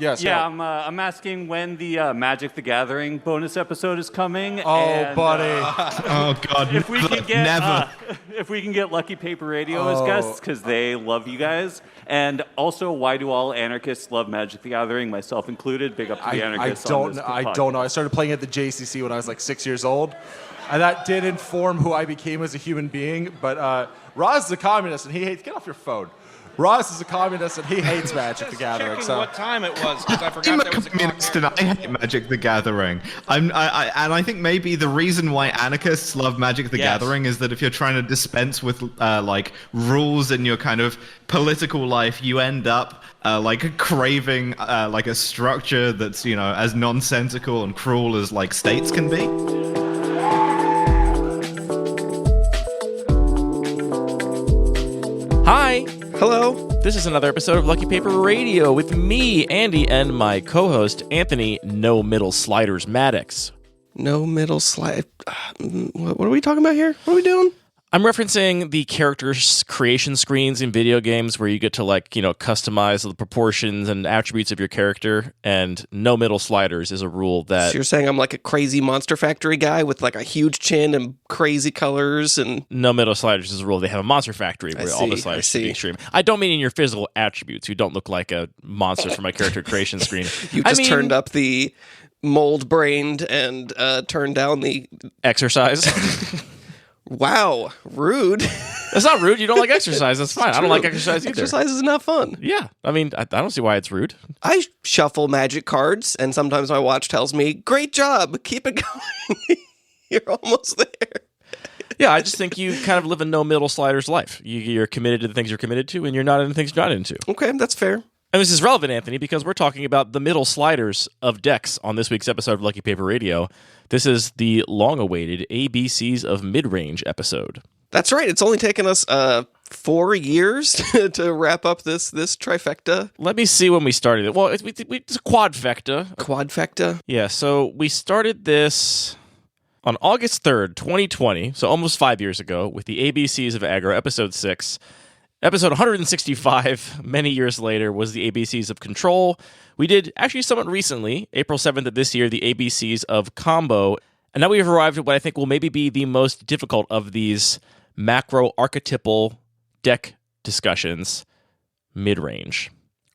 Yes. Yeah, I'm asking when the Magic the Gathering bonus episode is coming. Oh, buddy. Oh God. If we can get never. if we can get Lucky Paper Radio as guests, because they love you guys, and also why do all anarchists love Magic the Gathering, myself included? Big up to the anarchists. I don't know. I started playing at the JCC when I was like 6 years old, and that did inform who I became as a human being. But Roz is a communist, and he hates. Get off your phone. Ross is a communist and he hates Magic the Gathering. So what time it was because I forgot I'm a there was a communist and I hate Magic the Gathering. And I think maybe the reason why anarchists love Magic the Gathering is that if you're trying to dispense with like rules in your kind of political life, you end up like craving like a structure that's, you know, as nonsensical and cruel as like states can be. Hi. Hello. This is another episode of Lucky Paper Radio with me, Andy, and my co-host, Anthony No Middle Sliders Maddox. No middle slide. What are we talking about here? What are we doing? I'm referencing the characters creation screens in video games where you get to, like, you know, customize the proportions and attributes of your character, and no middle sliders is a rule that... So you're saying I'm like a crazy Monster Factory guy with like a huge chin and crazy colors and... No middle sliders is a rule. They have a Monster Factory where all the sliders should be extreme. I don't mean in your physical attributes. You don't look like a monster from my character creation screen. You just turned up the mold-brained and turned down the... Exercise. Wow, rude. That's not rude. You don't like exercise. That's fine. I don't like exercise either. Exercise is not fun. Yeah. I mean, I don't see why it's rude. I shuffle Magic cards, and sometimes my watch tells me, great job, keep it going. You're almost there. Yeah, I just think you kind of live a no middle sliders life. You're committed to the things you're committed to, and you're not into things you're not into. Okay, that's fair. And this is relevant, Anthony, because we're talking about the middle sliders of decks on this week's episode of Lucky Paper Radio. This is the long-awaited ABCs of Midrange episode. That's right. It's only taken us 4 years to wrap up this trifecta. Let me see when we started it. Well, it's a quadfecta. Quadfecta? Yeah, so we started this on August 3rd, 2020, so almost 5 years ago, with the ABCs of Aggro, episode 6. Episode 165, many years later, was the ABCs of Control. We did, actually somewhat recently, April 7th of this year, the ABCs of Combo. And now we've arrived at what I think will maybe be the most difficult of these macro archetypal deck discussions, Midrange.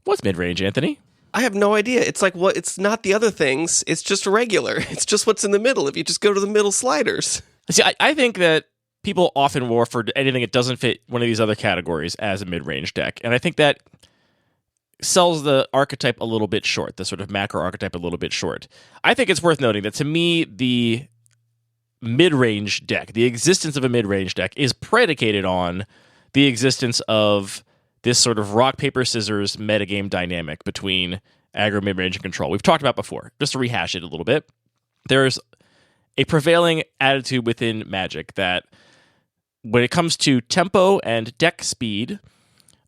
What's Midrange, Anthony? I have no idea. It's like it's not the other things. It's just regular. It's just what's in the middle if you just go to the middle sliders. See, I think that people often war for anything that doesn't fit one of these other categories as a mid-range deck. And I think that sells the archetype a little bit short, the sort of macro archetype a little bit short. I think it's worth noting that to me, the mid-range deck, the existence of a mid-range deck is predicated on the existence of this sort of rock, paper, scissors metagame dynamic between aggro, mid-range, and control. We've talked about before. Just to rehash it a little bit, there's a prevailing attitude within Magic that when it comes to tempo and deck speed,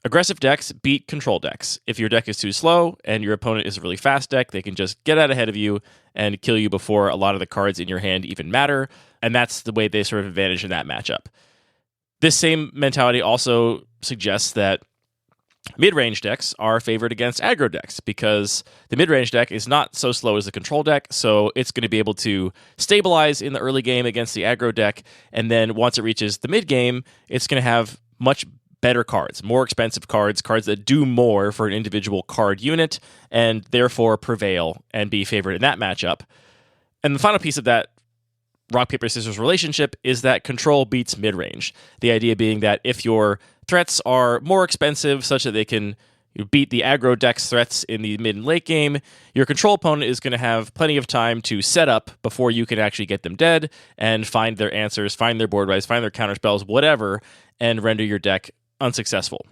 aggressive decks beat control decks. If your deck is too slow and your opponent is a really fast deck, they can just get out ahead of you and kill you before a lot of the cards in your hand even matter, and that's the way they sort of advantage in that matchup. This same mentality also suggests that mid-range decks are favored against aggro decks because the mid-range deck is not so slow as the control deck, so it's going to be able to stabilize in the early game against the aggro deck, and then once it reaches the mid-game, it's going to have much better cards, more expensive cards that do more for an individual card unit, and therefore prevail and be favored in that matchup. And the final piece of that rock, paper, scissors relationship is that control beats mid-range. The idea being that if your threats are more expensive such that they can beat the aggro deck's threats in the mid and late game, your control opponent is going to have plenty of time to set up before you can actually get them dead and find their answers, find their board wives, find their counterspells, whatever, and render your deck unsuccessful.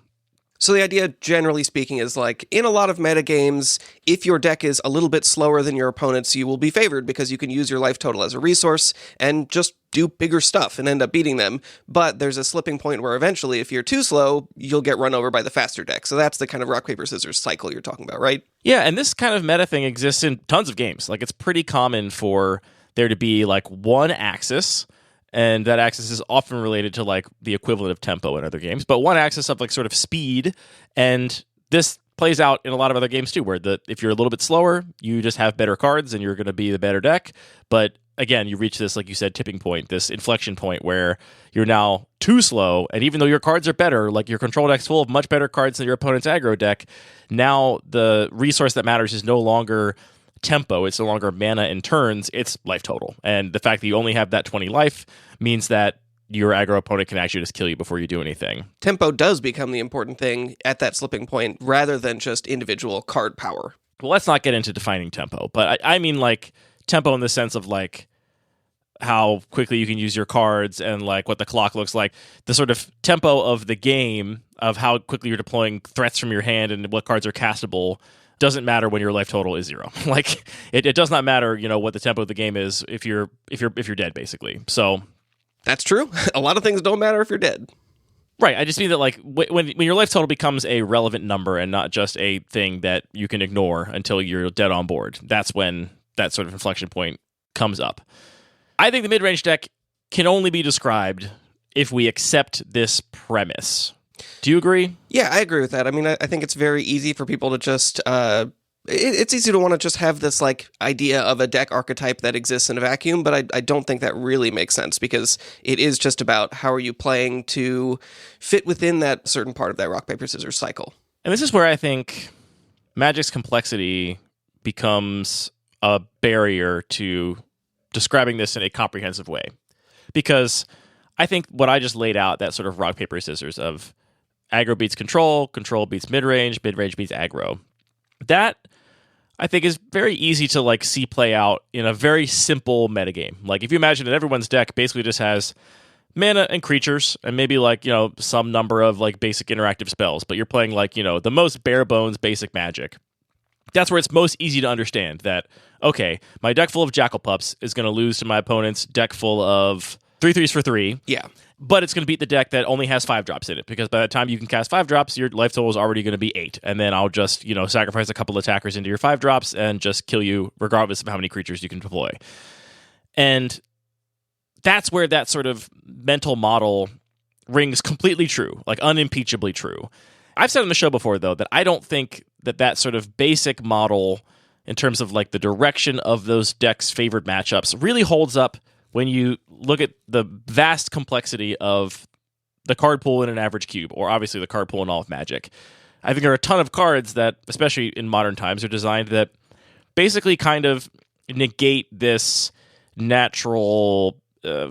So the idea, generally speaking, is like, in a lot of metagames, if your deck is a little bit slower than your opponent's, you will be favored because you can use your life total as a resource and just do bigger stuff and end up beating them. But there's a slipping point where eventually, if you're too slow, you'll get run over by the faster deck. So that's the kind of rock, paper, scissors cycle you're talking about, right? Yeah, and this kind of meta thing exists in tons of games. Like, it's pretty common for there to be like one axis, and that axis is often related to like the equivalent of tempo in other games, but one axis of like sort of speed, and this plays out in a lot of other games too, where if you're a little bit slower, you just have better cards and you're going to be the better deck. But again, you reach this, like you said, tipping point, this inflection point where you're now too slow, and even though your cards are better, like your control deck's full of much better cards than your opponent's aggro deck, now the resource that matters is no longer tempo, it's no longer mana and turns, it's life total. And the fact that you only have that 20 life means that your aggro opponent can actually just kill you before you do anything. Tempo does become the important thing at that slipping point rather than just individual card power. Well, let's not get into defining tempo, but I mean like tempo in the sense of like how quickly you can use your cards and like what the clock looks like. The sort of tempo of the game, of how quickly you're deploying threats from your hand and what cards are castable, doesn't matter when your life total is 0. Like it does not matter, what the tempo of the game is if you're dead, basically. So that's true. A lot of things don't matter if you're dead. Right. I just mean that like when your life total becomes a relevant number and not just a thing that you can ignore until you're dead on board, that's when that sort of inflection point comes up. I think the mid-range deck can only be described if we accept this premise. Do you agree? Yeah, I agree with that. I mean, I think it's very easy for people to just it's easy to want to just have this like idea of a deck archetype that exists in a vacuum, but I don't think that really makes sense, because it is just about how are you playing to fit within that certain part of that rock, paper, scissors cycle. And this is where I think Magic's complexity becomes a barrier to describing this in a comprehensive way. Because I think what I just laid out, that sort of rock, paper, scissors of aggro beats control, control beats mid-range beats aggro, that I think is very easy to like see play out in a very simple metagame. Like if you imagine that everyone's deck basically just has mana and creatures and maybe like, some number of like basic interactive spells, but you're playing like, the most bare bones basic Magic. That's where it's most easy to understand that, okay, my deck full of Jackal Pups is going to lose to my opponent's deck full of 3/3s for 3. Yeah. But it's going to beat the deck that only has 5 drops in it, because by the time you can cast 5 drops, your life total is already going to be 8. And then I'll just, sacrifice a couple attackers into your 5 drops and just kill you regardless of how many creatures you can deploy. And that's where that sort of mental model rings completely true, like unimpeachably true. I've said on the show before, though, that I don't think that sort of basic model in terms of like the direction of those decks' favored matchups really holds up when you look at the vast complexity of the card pool in an average cube, or obviously the card pool in all of Magic. I think there are a ton of cards that, especially in modern times, are designed that basically kind of negate this natural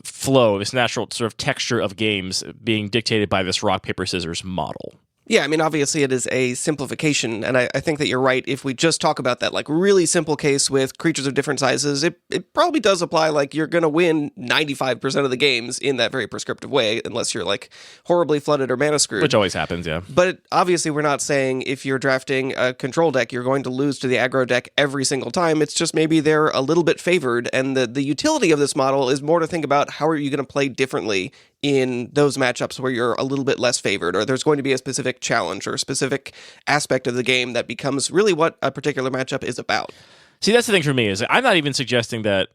flow, this natural sort of texture of games being dictated by this rock, paper, scissors model. Yeah, I mean, obviously it is a simplification, and I think that you're right. If we just talk about that like really simple case with creatures of different sizes, it probably does apply. Like you're going to win 95% of the games in that very prescriptive way, unless you're like horribly flooded or mana screwed. Which always happens, yeah. But obviously we're not saying if you're drafting a control deck, you're going to lose to the aggro deck every single time. It's just maybe they're a little bit favored, and the utility of this model is more to think about how are you going to play differently in those matchups where you're a little bit less favored, or there's going to be a specific challenge or a specific aspect of the game that becomes really what a particular matchup is about. See, that's the thing for me, is I'm not even suggesting that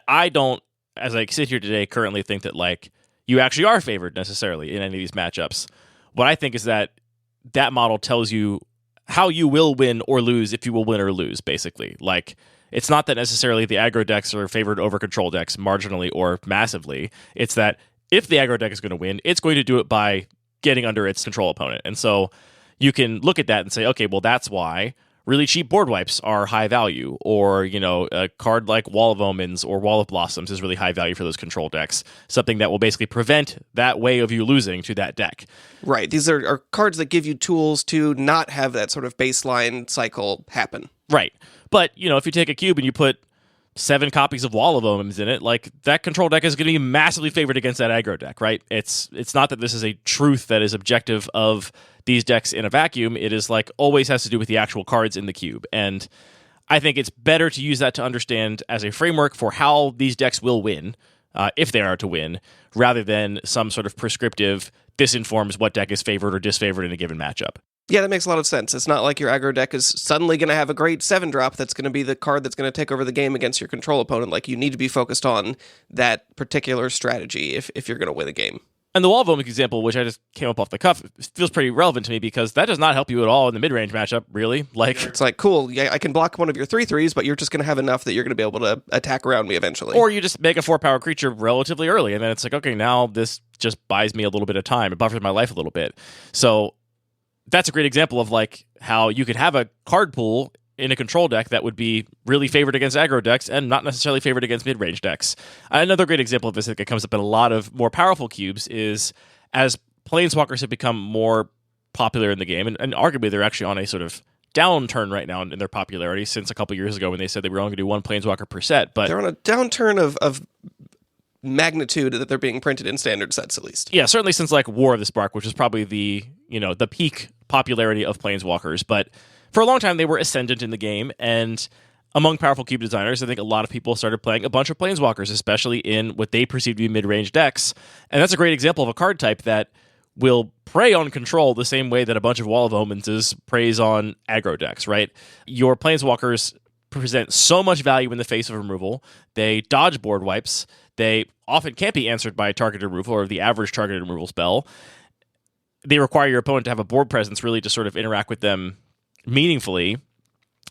I don't, as I sit here today, currently think that like you actually are favored necessarily in any of these matchups. What I think is that model tells you how you will win or lose, if you will win or lose, basically. Like, it's not that necessarily the aggro decks are favored over control decks marginally or massively. It's that if the aggro deck is going to win, it's going to do it by getting under its control opponent. And so you can look at that and say, okay, well, that's why really cheap board wipes are high value, or, a card like Wall of Omens or Wall of Blossoms is really high value for those control decks, something that will basically prevent that way of you losing to that deck. Right. These are cards that give you tools to not have that sort of baseline cycle happen. Right. But, if you take a cube and you put 7 copies of Wall of Omens in it, like that control deck is going to be massively favored against that aggro deck, right? It's not that this is a truth that is objective of these decks in a vacuum. It is like always has to do with the actual cards in the cube. And I think it's better to use that to understand as a framework for how these decks will win, if they are to win, rather than some sort of prescriptive, this informs what deck is favored or disfavored in a given matchup. Yeah, that makes a lot of sense. It's not like your aggro deck is suddenly going to have a great 7-drop that's going to be the card that's going to take over the game against your control opponent. Like, you need to be focused on that particular strategy if you're going to win a game. And the Wall of Omic example, which I just came up off the cuff, feels pretty relevant to me because that does not help you at all in the mid-range matchup, really. Like, It's like, cool, yeah, I can block one of your 3/3s, but you're just going to have enough that you're going to be able to attack around me eventually. or you just make a 4-power creature relatively early, and then it's like, okay, now this just buys me a little bit of time. It buffers my life a little bit. So that's a great example of like how you could have a card pool in a control deck that would be really favored against aggro decks and not necessarily favored against mid-range decks. Another great example of this that comes up in a lot of more powerful cubes is as planeswalkers have become more popular in the game, and arguably they're actually on a sort of downturn right now in their popularity since a couple years ago when they said they were only going to do one planeswalker per set. But they're on a downturn of magnitude that they're being printed in standard sets, at least. yeah, certainly since like War of the Spark, which is probably the peak popularity of planeswalkers. But for a long time, they were ascendant in the game, and among powerful cube designers, I think a lot of people started playing a bunch of planeswalkers, especially in what they perceive to be mid-range decks. And that's a great example of a card type that will prey on control the same way that a bunch of Wall of Omens preys on aggro decks, right? Your planeswalkers present so much value in the face of removal. They dodge board wipes. They often can't be answered by targeted removal or the average targeted removal spell. They require your opponent to have a board presence really to sort of interact with them meaningfully.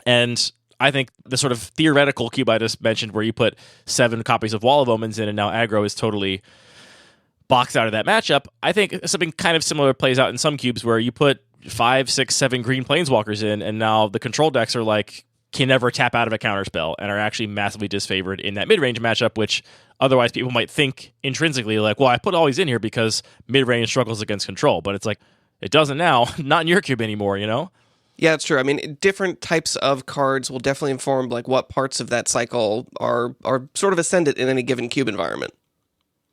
And I think the sort of theoretical cube I just mentioned where you put 7 copies of Wall of Omens in and now aggro is totally boxed out of that matchup, I think something kind of similar plays out in some cubes where you put 5, 6, 7 green planeswalkers in and now the control decks are like, can never tap out of a counterspell and are actually massively disfavored in that mid-range matchup, which otherwise people might think intrinsically like, well, I put all these in here because mid-range struggles against control. But it's like, it doesn't now, not in your cube anymore, you know? Yeah, it's true. I mean, different types of cards will definitely inform like what parts of that cycle are sort of ascendant in any given cube environment.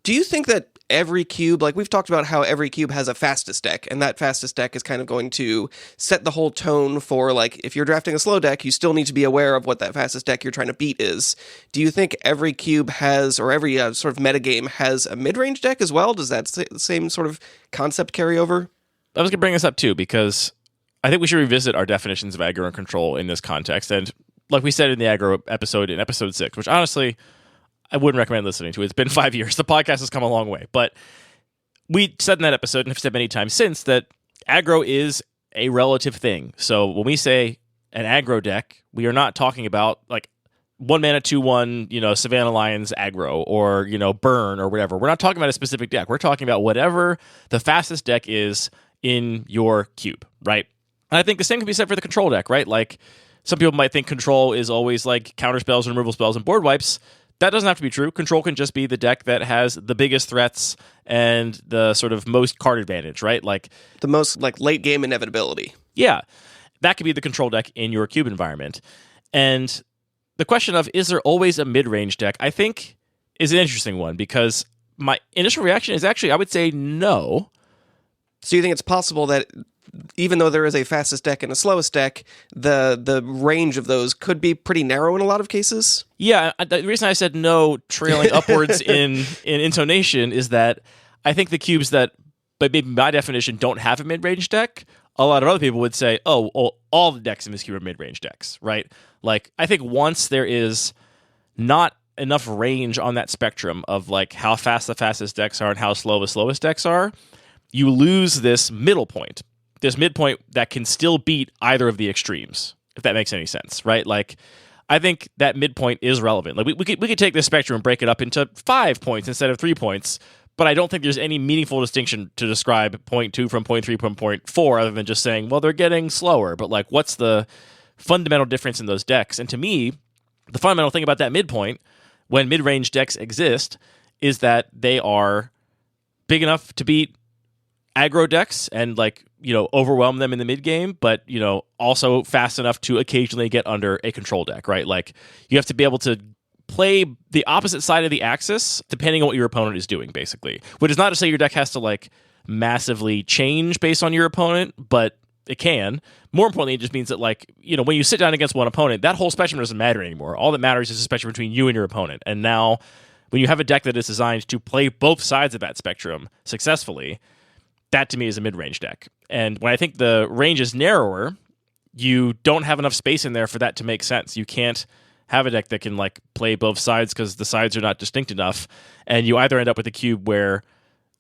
Do you think that every cube, like we've talked about how every cube has a fastest deck, and that fastest deck is kind of going to set the whole tone for like if you're drafting a slow deck, you still need to be aware of what that fastest deck you're trying to beat is. Do you think every cube has, or every sort of metagame has a mid-range deck as well? Does that same sort of concept carry over? I was going to bring this up too because I think we should revisit our definitions of aggro and control in this context. And like we said in the aggro episode, in episode 6, which honestly, I wouldn't recommend listening to. It's been 5 years. The podcast has come a long way. But we said in that episode, and have said many times since, that aggro is a relative thing. So when we say an aggro deck, we are not talking about like 1 mana 2/1, Savannah Lions aggro or, burn or whatever. We're not talking about a specific deck. We're talking about whatever the fastest deck is in your cube, right? And I think the same can be said for the control deck, right? Like some people might think control is always like counter spells and removal spells and board wipes. That doesn't have to be true. Control can just be the deck that has the biggest threats and the sort of most card advantage, right? Like the most like late game inevitability. Yeah, that could be the control deck in your cube environment. And the question of is there always a mid-range deck, I think is an interesting one because my initial reaction is actually I would say no. So you think it's possible that even though there is a fastest deck and a slowest deck, the range of those could be pretty narrow in a lot of cases? Yeah, the reason I said no, trailing upwards in intonation, is that I think the cubes that, but maybe by definition, don't have a mid-range deck, a lot of other people would say, oh, all the decks in this cube are mid-range decks, right? Like, I think once there is not enough range on that spectrum of like how fast the fastest decks are and how slow the slowest decks are, you lose this middle point. This midpoint that can still beat either of the extremes, if that makes any sense, right? Like, I think that midpoint is relevant. Like, we could take this spectrum and break it up into 5 points instead of 3 points, but I don't think there's any meaningful distinction to describe point 2 from point 3 from point 4 other than just saying, well, they're getting slower, but like, what's the fundamental difference in those decks? And to me, the fundamental thing about that midpoint, when mid-range decks exist, is that they are big enough to beat aggro decks and like, overwhelm them in the mid game, but, also fast enough to occasionally get under a control deck, right? Like you have to be able to play the opposite side of the axis depending on what your opponent is doing, basically. Which is not to say your deck has to like massively change based on your opponent, but it can. More importantly, it just means that like, when you sit down against one opponent, that whole spectrum doesn't matter anymore. All that matters is the spectrum between you and your opponent. And now when you have a deck that is designed to play both sides of that spectrum successfully, that to me is a mid-range deck. And when I think the range is narrower, you don't have enough space in there for that to make sense. You can't have a deck that can like play both sides because the sides are not distinct enough. And you either end up with a cube where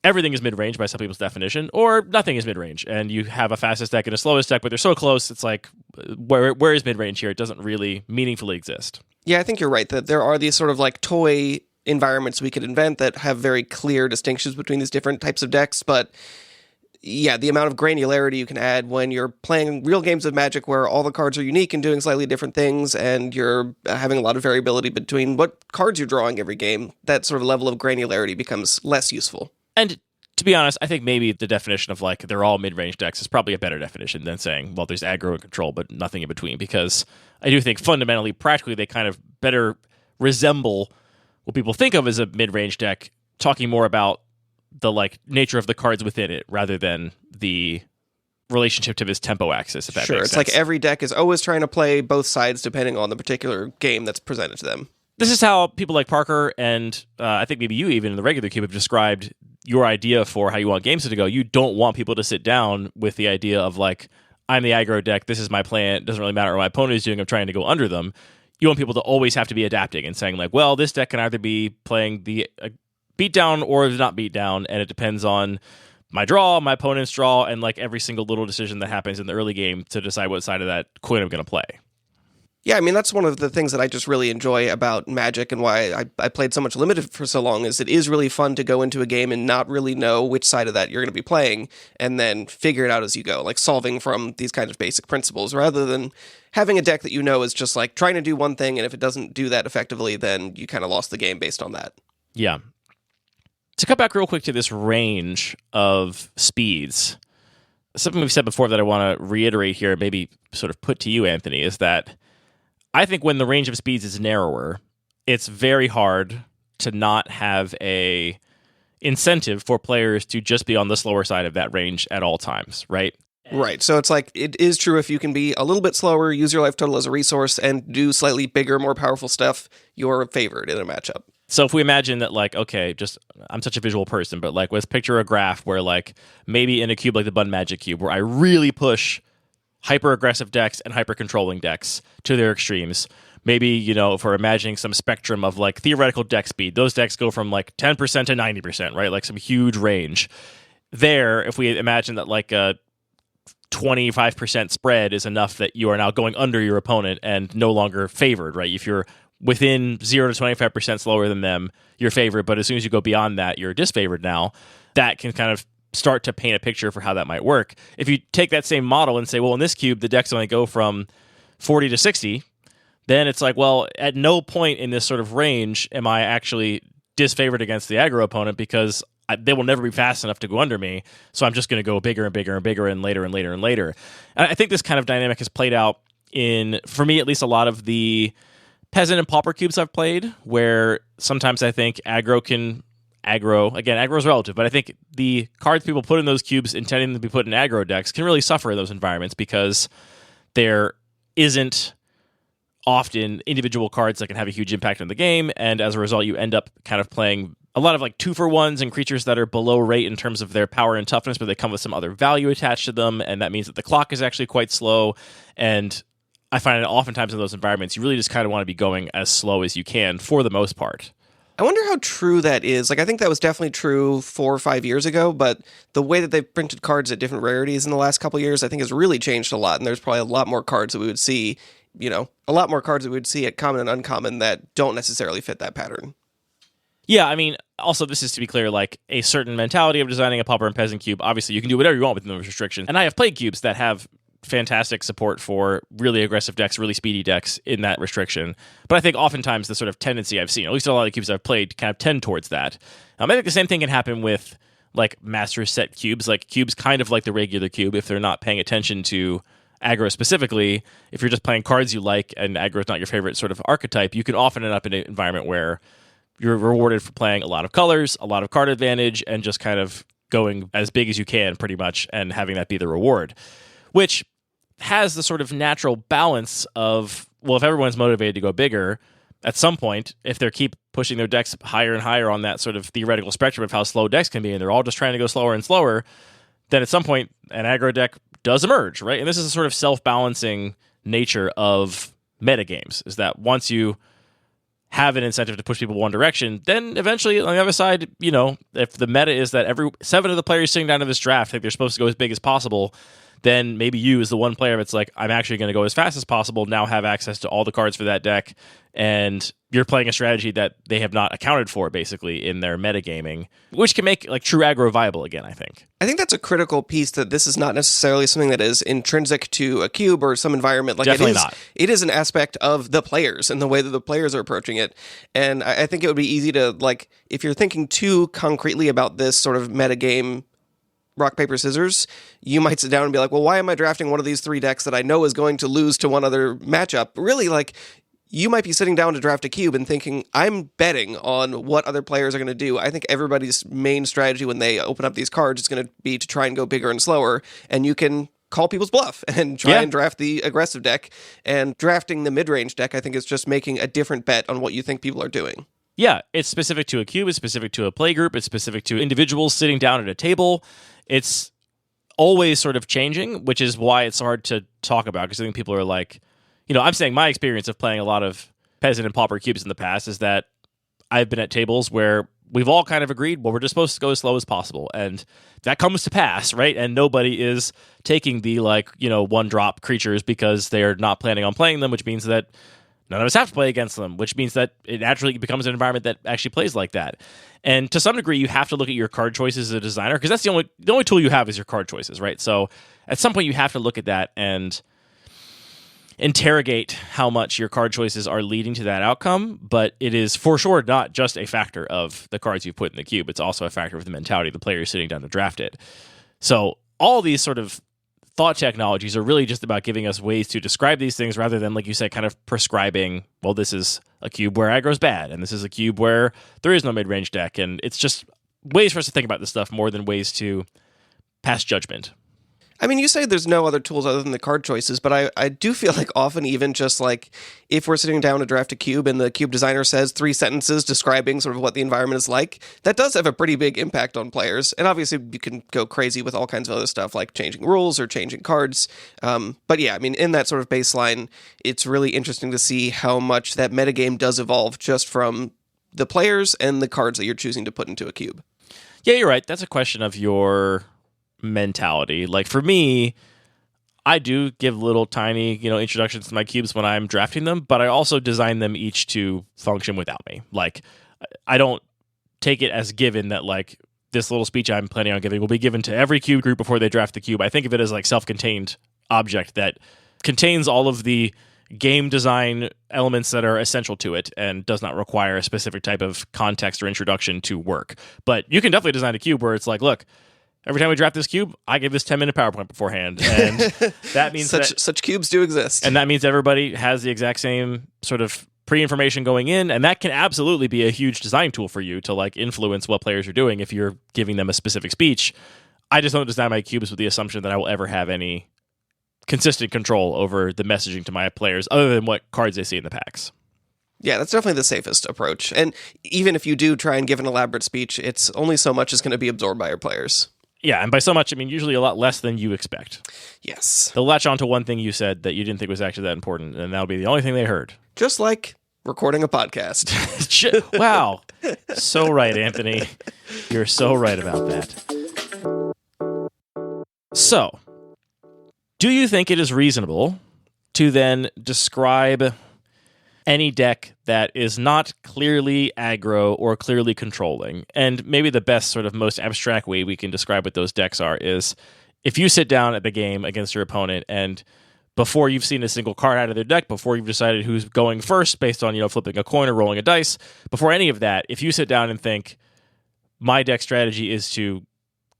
everything is mid-range by some people's definition, or nothing is mid-range, and you have a fastest deck and a slowest deck, but they're so close, it's like, where is mid-range here? It doesn't really meaningfully exist. Yeah, I think you're right that there are these sort of like toy environments we could invent that have very clear distinctions between these different types of decks, but yeah, the amount of granularity you can add when you're playing real games of Magic where all the cards are unique and doing slightly different things, and you're having a lot of variability between what cards you're drawing every game, that sort of level of granularity becomes less useful. And to be honest, I think maybe the definition of like they're all mid-range decks is probably a better definition than saying, well, there's aggro and control, but nothing in between, because I do think fundamentally, practically, they kind of better resemble what people think of as a mid-range deck, talking more about the like nature of the cards within it rather than the relationship to this tempo axis, if that Sure, makes it's sense. like every deck is always trying to play both sides depending on the particular game that's presented to them. This is how people like Parker and I think maybe you even in the regular cube have described your idea for how you want games to go. You don't want people to sit down with the idea of like, I'm the aggro deck, this is my plan, it doesn't really matter what my opponent is doing, I'm trying to go under them. You want people to always have to be adapting and saying like, well, this deck can either be playing the beatdown or not beatdown, and it depends on my draw, my opponent's draw, and like every single little decision that happens in the early game to decide what side of that coin I'm going to play. Yeah, I mean, that's one of the things that I just really enjoy about Magic and why I played so much Limited for so long, is it is really fun to go into a game and not really know which side of that you're going to be playing, and then figure it out as you go, like solving from these kind of basic principles, rather than having a deck that you know is just like trying to do one thing, and if it doesn't do that effectively, then you kind of lost the game based on that. Yeah. To cut back real quick to this range of speeds, something we've said before that I want to reiterate here, maybe sort of put to you, Anthony, is that I think when the range of speeds is narrower, it's very hard to not have a incentive for players to just be on the slower side of that range at all times, right? Right, so it's like, it is true if you can be a little bit slower, use your life total as a resource, and do slightly bigger, more powerful stuff, you're favored in a matchup. So if we imagine that, like, okay, just, I'm such a visual person, but like, let's picture a graph where like, maybe in a cube like the Bun Magic Cube, where I really push hyper-aggressive decks and hyper-controlling decks to their extremes. Maybe, you know, if we're imagining some spectrum of like theoretical deck speed, those decks go from like 10% to 90%, right? Like some huge range. There, if we imagine that like a 25% spread is enough that you are now going under your opponent and no longer favored, right? If you're within 0 to 25% slower than them, you're favored, but as soon as you go beyond that, you're disfavored now. That can kind of start to paint a picture for how that might work. If you take that same model and say, well, in this cube, the decks only go from 40 to 60, then it's like, well, at no point in this sort of range am I actually disfavored against the aggro opponent, because they will never be fast enough to go under me, so I'm just going to go bigger and bigger and bigger and later and later and later. And I think this kind of dynamic has played out in, for me at least, a lot of the Peasant and Pauper cubes I've played, where sometimes I think aggro is relative, but I think the cards people put in those cubes intending to be put in aggro decks can really suffer in those environments, because there isn't often individual cards that can have a huge impact on the game, and as a result you end up kind of playing a lot of like 2-for-1s and creatures that are below rate in terms of their power and toughness, but they come with some other value attached to them, and that means that the clock is actually quite slow. And I find that oftentimes in those environments, you really just kind of want to be going as slow as you can for the most part. I wonder how true that is. Like, I think that was definitely true 4 or 5 years ago, but the way that they've printed cards at different rarities in the last couple of years, I think has really changed a lot, and there's probably a lot more cards that we would see, you know, a lot more cards that we would see at common and uncommon that don't necessarily fit that pattern. Yeah, I mean, also, this is to be clear, like, a certain mentality of designing a Pauper and Peasant cube. Obviously, you can do whatever you want within those restrictions. And I have played cubes that have fantastic support for really aggressive decks, really speedy decks in that restriction. But I think oftentimes the sort of tendency I've seen, at least a lot of the cubes I've played, kind of tend towards that. I think the same thing can happen with, like, master set cubes. Like, cubes kind of like the regular cube, if they're not paying attention to aggro specifically. If you're just playing cards you like and aggro is not your favorite sort of archetype, you can often end up in an environment where you're rewarded for playing a lot of colors, a lot of card advantage, and just kind of going as big as you can, pretty much, and having that be the reward. Which has the sort of natural balance of, well, if everyone's motivated to go bigger, at some point, if they keep pushing their decks higher and higher on that sort of theoretical spectrum of how slow decks can be, and they're all just trying to go slower and slower, then at some point, an aggro deck does emerge, right? And this is a sort of self-balancing nature of metagames, is that once you have an incentive to push people one direction, then eventually on the other side, if the meta is that every 7 of the players sitting down in this draft think they're supposed to go as big as possible, then maybe you as the one player that's like, I'm actually going to go as fast as possible, now have access to all the cards for that deck, and you're playing a strategy that they have not accounted for, basically, in their metagaming, which can make like true aggro viable again, I think. I think that's a critical piece, that this is not necessarily something that is intrinsic to a cube or some environment. Like Definitely not. It is an aspect of the players and the way that the players are approaching it. And I think it would be easy to, like, if you're thinking too concretely about this sort of metagame rock, paper, scissors, you might sit down and be like, well, why am I drafting one of these 3 decks that I know is going to lose to one other matchup? Really, like, you might be sitting down to draft a cube and thinking, I'm betting on what other players are going to do. I think everybody's main strategy when they open up these cards is going to be to try and go bigger and slower, and you can call people's bluff and try and draft the aggressive deck. And drafting the mid-range deck, I think, is just making a different bet on what you think people are doing. Yeah, it's specific to a cube, it's specific to a play group, it's specific to individuals sitting down at a table. It's always sort of changing, which is why it's hard to talk about, because I think people are like, I'm saying my experience of playing a lot of peasant and pauper cubes in the past is that I've been at tables where we've all kind of agreed, well, we're just supposed to go as slow as possible, and that comes to pass, right? And nobody is taking the 1-drop creatures because they're not planning on playing them, which means that none of us have to play against them, which means that it naturally becomes an environment that actually plays like that. And to some degree, you have to look at your card choices as a designer, because that's the only tool you have is your card choices, right? So at some point, you have to look at that and interrogate how much your card choices are leading to that outcome. But it is for sure not just a factor of the cards you put in the cube. It's also a factor of the mentality of the player sitting down to draft it. So all these sort of thought technologies are really just about giving us ways to describe these things rather than, like you said, kind of prescribing, well, this is a cube where aggro's bad, and this is a cube where there is no mid-range deck. And it's just ways for us to think about this stuff more than ways to pass judgment. I mean, you say there's no other tools other than the card choices, but I do feel like often, even just like if we're sitting down to draft a cube and the cube designer says 3 sentences describing sort of what the environment is like, that does have a pretty big impact on players. And obviously you can go crazy with all kinds of other stuff like changing rules or changing cards. But yeah, I mean, in that sort of baseline, it's really interesting to see how much that metagame does evolve just from the players and the cards that you're choosing to put into a cube. Yeah, you're right. That's a question of your mentality. Like for me, I do give little tiny, introductions to my cubes when I'm drafting them, but I also design them each to function without me. Like I don't take it as given that like this little speech I'm planning on giving will be given to every cube group before they draft the cube. I think of it as like self-contained object that contains all of the game design elements that are essential to it and does not require a specific type of context or introduction to work. But you can definitely design a cube where it's like, look, every time we draft this cube, I give this 10-minute PowerPoint beforehand. And that means such cubes do exist. And that means everybody has the exact same sort of pre-information going in. And that can absolutely be a huge design tool for you to like influence what players are doing if you're giving them a specific speech. I just don't design my cubes with the assumption that I will ever have any consistent control over the messaging to my players other than what cards they see in the packs. Yeah, that's definitely the safest approach. And even if you do try and give an elaborate speech, it's only so much is going to be absorbed by your players. Yeah, and by so much, I mean usually a lot less than you expect. Yes. They'll latch on to one thing you said that you didn't think was actually that important, and that'll be the only thing they heard. Just like recording a podcast. Wow. So right, Anthony. You're so right about that. So, do you think it is reasonable to then describe any deck that is not clearly aggro or clearly controlling? And maybe the best sort of most abstract way we can describe what those decks are is if you sit down at the game against your opponent and before you've seen a single card out of their deck, before you've decided who's going first based on, flipping a coin or rolling a dice, before any of that, if you sit down and think, my deck strategy is to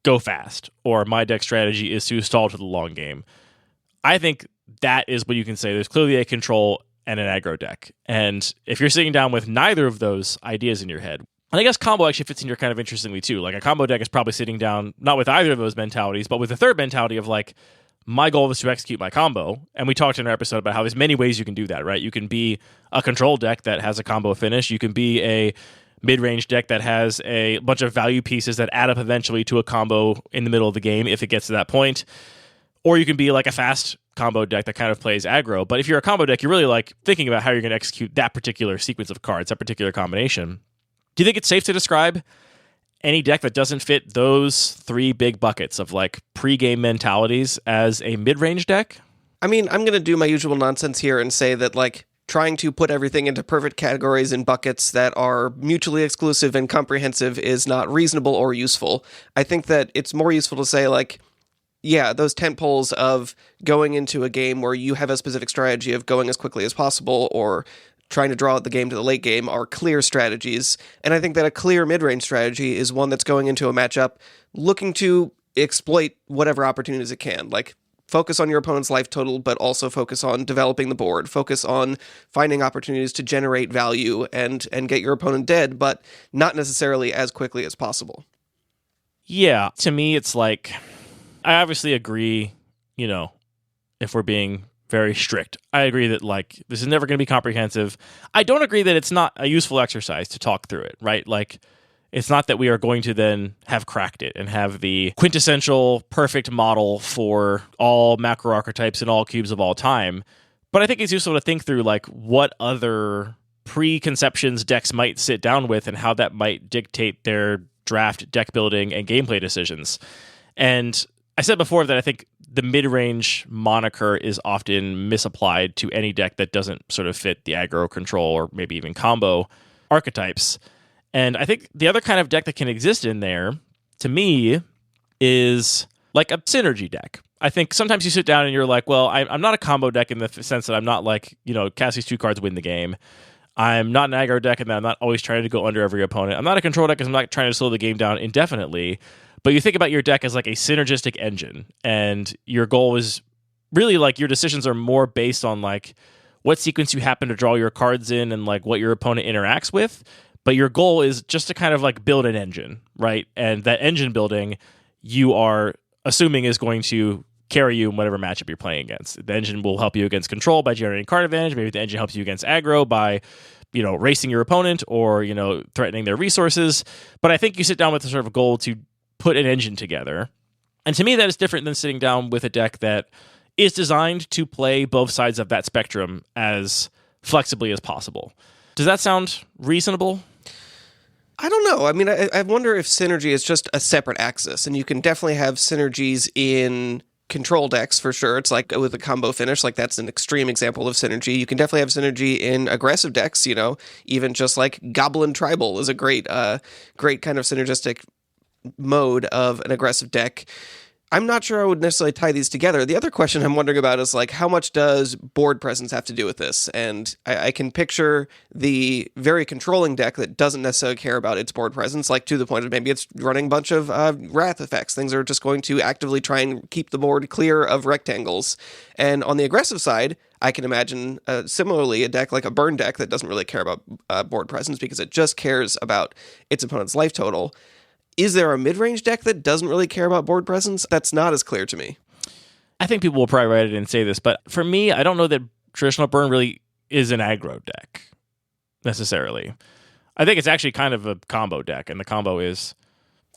go fast, or my deck strategy is to stall to the long game, I think that is what you can say. There's clearly a control and an aggro deck. And if you're sitting down with neither of those ideas in your head, and I guess combo actually fits in here kind of interestingly too. Like a combo deck is probably sitting down not with either of those mentalities, but with the third mentality of like, my goal is to execute my combo. And we talked in our episode about how there's many ways you can do that, right? You can be a control deck that has a combo finish. You can be a mid-range deck that has a bunch of value pieces that add up eventually to a combo in the middle of the game if it gets to that point. Or you can be like a fast combo deck that kind of plays aggro. But if you're a combo deck, you're really like thinking about how you're going to execute that particular sequence of cards, that particular combination. Do you think it's safe to describe any deck that doesn't fit those three big buckets of like pre-game mentalities as a mid-range deck? I mean, I'm going to do my usual nonsense here and say that, like, trying to put everything into perfect categories and buckets that are mutually exclusive and comprehensive is not reasonable or useful. I think that it's more useful to say, like, yeah, those tent poles of going into a game where you have a specific strategy of going as quickly as possible or trying to draw out the game to the late game are clear strategies. And I think that a clear mid-range strategy is one that's going into a matchup looking to exploit whatever opportunities it can. Like, focus on your opponent's life total, but also focus on developing the board. Focus on finding opportunities to generate value and get your opponent dead, but not necessarily as quickly as possible. Yeah, to me, it's like, I obviously agree, you know, if we're being very strict. I agree that, like, this is never going to be comprehensive. I don't agree that it's not a useful exercise to talk through it, right? Like, it's not that we are going to then have cracked it and have the quintessential perfect model for all macro archetypes and all cubes of all time. But I think it's useful to think through, like, what other preconceptions decks might sit down with and how that might dictate their draft, deck building, and gameplay decisions. And I said before that I think the mid-range moniker is often misapplied to any deck that doesn't sort of fit the aggro, control, or maybe even combo archetypes. And I think the other kind of deck that can exist in there, to me, is like a synergy deck. I think sometimes you sit down and you're like, well, I'm not a combo deck in the sense that I'm not like, you know, cast these 2 cards, win the game. I'm not an aggro deck in that I'm not always trying to go under every opponent. I'm not a control deck because I'm not trying to slow the game down indefinitely. But you think about your deck as like a synergistic engine, and your goal is really like your decisions are more based on like what sequence you happen to draw your cards in and like what your opponent interacts with. But your goal is just to kind of like build an engine, right? And that engine building, you are assuming is going to carry you in whatever matchup you're playing against. The engine will help you against control by generating card advantage. Maybe the engine helps you against aggro by, you know, racing your opponent or, you know, threatening their resources. But I think you sit down with the sort of goal to put an engine together. And to me, that is different than sitting down with a deck that is designed to play both sides of that spectrum as flexibly as possible. Does that sound reasonable? I don't know. I mean, I wonder if synergy is just a separate axis, and you can definitely have synergies in control decks for sure. It's like with a combo finish, like that's an extreme example of synergy. You can definitely have synergy in aggressive decks, you know, even just like Goblin Tribal is a great kind of synergistic mode of an aggressive deck. I'm not sure I would necessarily tie these together. The other question I'm wondering about is like, how much does board presence have to do with this? And I can picture the very controlling deck that doesn't necessarily care about its board presence, like to the point of maybe it's running a bunch of wrath effects. Things are just going to actively try and keep the board clear of rectangles. And on the aggressive side, I can imagine similarly a deck like a burn deck that doesn't really care about board presence because it just cares about its opponent's life total. Is there a mid-range deck that doesn't really care about board presence? That's not as clear to me. I think people will probably write it and say this, but for me, I don't know that traditional burn really is an aggro deck, necessarily. I think it's actually kind of a combo deck, and the combo is...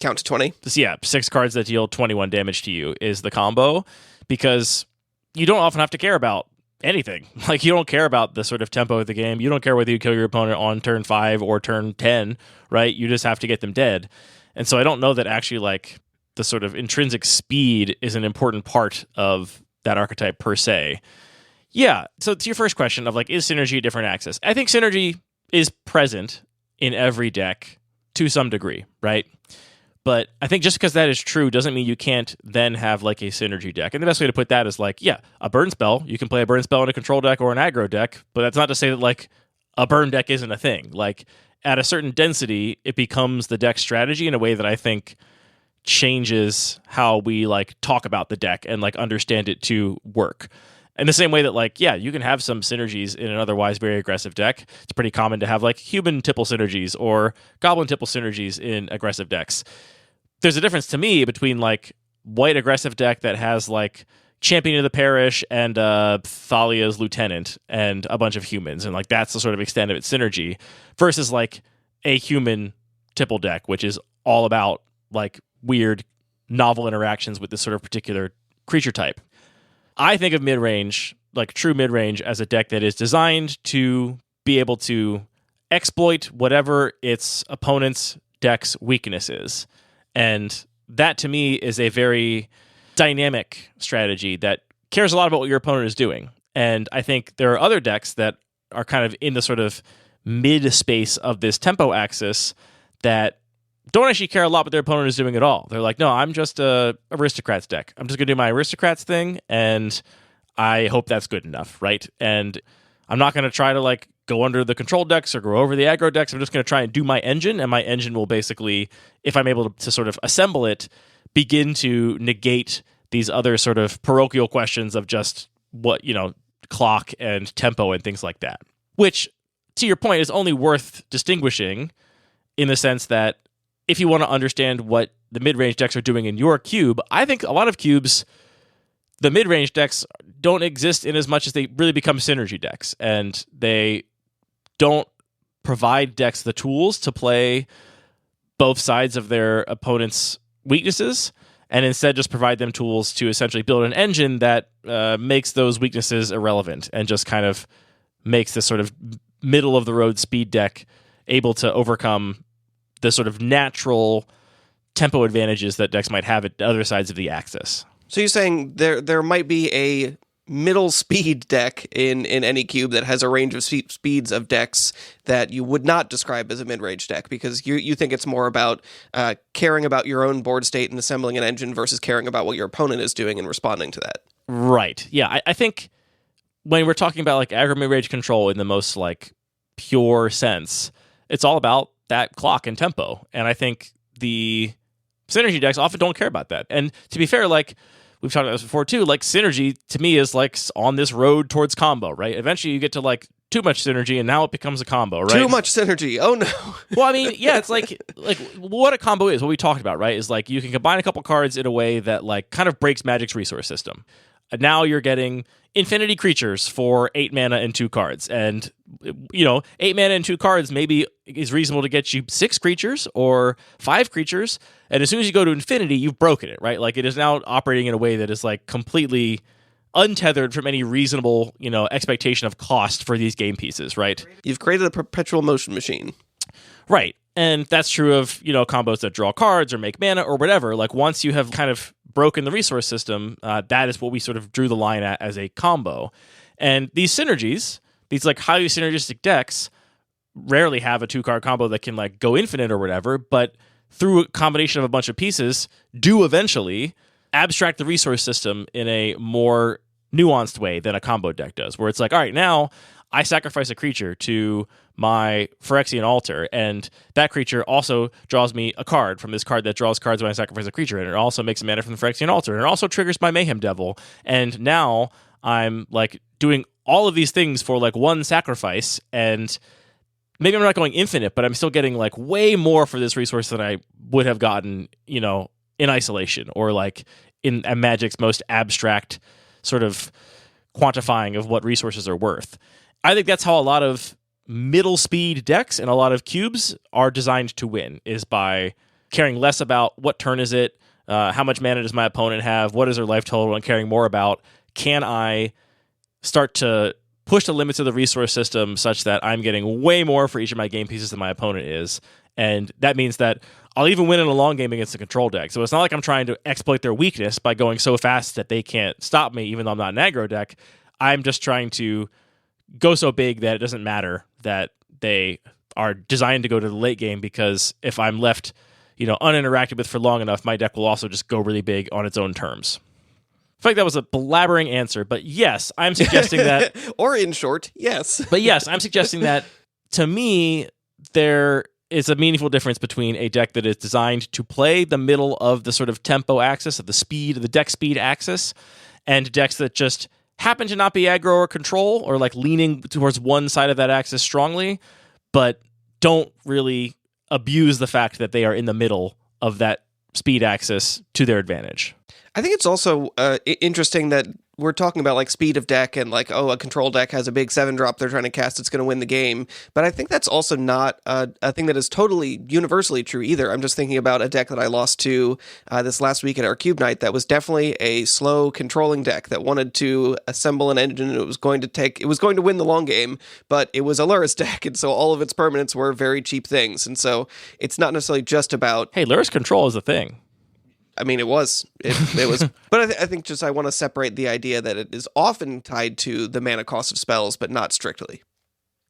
Count to 20? 6 cards that deal 21 damage to you is the combo, because you don't often have to care about anything. Like, you don't care about the sort of tempo of the game. You don't care whether you kill your opponent on turn 5 or turn 10, right? You just have to get them dead. And so I don't know that actually like the sort of intrinsic speed is an important part of that archetype per se. Yeah. So to your first question of like, is synergy a different axis? I think synergy is present in every deck to some degree, right? But I think just because that is true doesn't mean you can't then have like a synergy deck. And the best way to put that is like, yeah, a burn spell. You can play a burn spell in a control deck or an aggro deck, but that's not to say that like a burn deck isn't a thing. Like, at a certain density, it becomes the deck strategy in a way that I think changes how we like talk about the deck and like understand it to work. In the same way that like, yeah, you can have some synergies in an otherwise very aggressive deck. It's pretty common to have like human tipple synergies or goblin tipple synergies in aggressive decks. There's a difference to me between like white aggressive deck that has like Champion of the Parish and Thalia's Lieutenant and a bunch of humans, and like that's the sort of extent of its synergy, versus like a human tipple deck, which is all about like weird novel interactions with this sort of particular creature type. I think of mid-range, like true mid-range, as a deck that is designed to be able to exploit whatever its opponent's deck's weakness is. And that, to me, is a very dynamic strategy that cares a lot about what your opponent is doing. And I think there are other decks that are kind of in the sort of mid space of this tempo axis that don't actually care a lot what their opponent is doing at all. They're like, no, I'm just a aristocrats deck. I'm just going to do my aristocrats thing, and I hope that's good enough, right? And I'm not going to try to like go under the control decks or go over the aggro decks. I'm just going to try and do my engine, and my engine will basically, if I'm able to sort of assemble it, begin to negate these other sort of parochial questions of just what, clock and tempo and things like that. Which, to your point, is only worth distinguishing in the sense that if you want to understand what the mid-range decks are doing in your cube, I think a lot of cubes, the mid-range decks don't exist in as much as they really become synergy decks, and they don't provide decks the tools to play both sides of their opponent's weaknesses, and instead just provide them tools to essentially build an engine that makes those weaknesses irrelevant and just kind of makes this sort of middle-of-the-road speed deck able to overcome the sort of natural tempo advantages that decks might have at other sides of the axis. So you're saying there might be a middle speed deck in any cube that has a range of speeds of decks that you would not describe as a mid-range deck, because you think it's more about caring about your own board state and assembling an engine versus caring about what your opponent is doing and responding to that. Right. Yeah, I think when we're talking about like aggro mid-range control in the most like pure sense, it's all about that clock and tempo. And I think the synergy decks often don't care about that. And to be fair, like we've talked about this before too, like synergy to me is like on this road towards combo, right? Eventually you get to like too much synergy and now it becomes a combo, right? Too much synergy. Oh no. Well, I mean, yeah, it's like what a combo is, what we talked about, right? Is like you can combine a couple cards in a way that like kind of breaks Magic's resource system. And now you're getting infinity creatures for 8 mana and 2 cards. And, 8 mana and 2 cards maybe is reasonable to get you 6 creatures or 5 creatures. And as soon as you go to infinity, you've broken it, right? Like it is now operating in a way that is like completely untethered from any reasonable, expectation of cost for these game pieces, right? You've created a perpetual motion machine. Right. And that's true of, combos that draw cards or make mana or whatever. Like once you have kind of broken the resource system, that is what we sort of drew the line at as a combo. And these synergies, these like highly synergistic decks, rarely have a 2-card combo that can like go infinite or whatever, but through a combination of a bunch of pieces, do eventually abstract the resource system in a more nuanced way than a combo deck does, where it's like, all right, now I sacrifice a creature to my Phyrexian Altar, and that creature also draws me a card from this card that draws cards when I sacrifice a creature, and it also makes a mana from the Phyrexian Altar, and it also triggers my Mayhem Devil, and now I'm like doing all of these things for like one sacrifice, and maybe I'm not going infinite, but I'm still getting like way more for this resource than I would have gotten, in isolation, or like in a Magic's most abstract sort of quantifying of what resources are worth. I think that's how a lot of middle speed decks and a lot of cubes are designed to win, is by caring less about what turn is it, how much mana does my opponent have, what is their life total, and caring more about, can I start to push the limits of the resource system such that I'm getting way more for each of my game pieces than my opponent is. And that means that I'll even win in a long game against a control deck. So it's not like I'm trying to exploit their weakness by going so fast that they can't stop me, even though I'm not an aggro deck. I'm just trying to go so big that it doesn't matter that they are designed to go to the late game, because if I'm left, uninteracted with for long enough, my deck will also just go really big on its own terms. I feel like that was a blabbering answer, but yes, I'm suggesting that... Or in short, yes. But yes, I'm suggesting that, to me, there is a meaningful difference between a deck that is designed to play the middle of the sort of tempo axis, of the deck speed axis, and decks that just happen to not be aggro or control, or like leaning towards one side of that axis strongly, but don't really abuse the fact that they are in the middle of that speed axis to their advantage. I think it's also interesting that we're talking about like speed of deck and like, oh, a control deck has a big 7-drop they're trying to cast, it's going to win the game. But I think that's also not a thing that is totally universally true either. I'm just thinking about a deck that I lost to this last week at our Cube Night that was definitely a slow controlling deck that wanted to assemble an engine. It was going to win the long game, but it was a Luris deck, and so all of its permanents were very cheap things. And so it's not necessarily just about... Hey, Luris control is a thing. I mean, it was, but I think just I want to separate the idea that it is often tied to the mana cost of spells, but not strictly.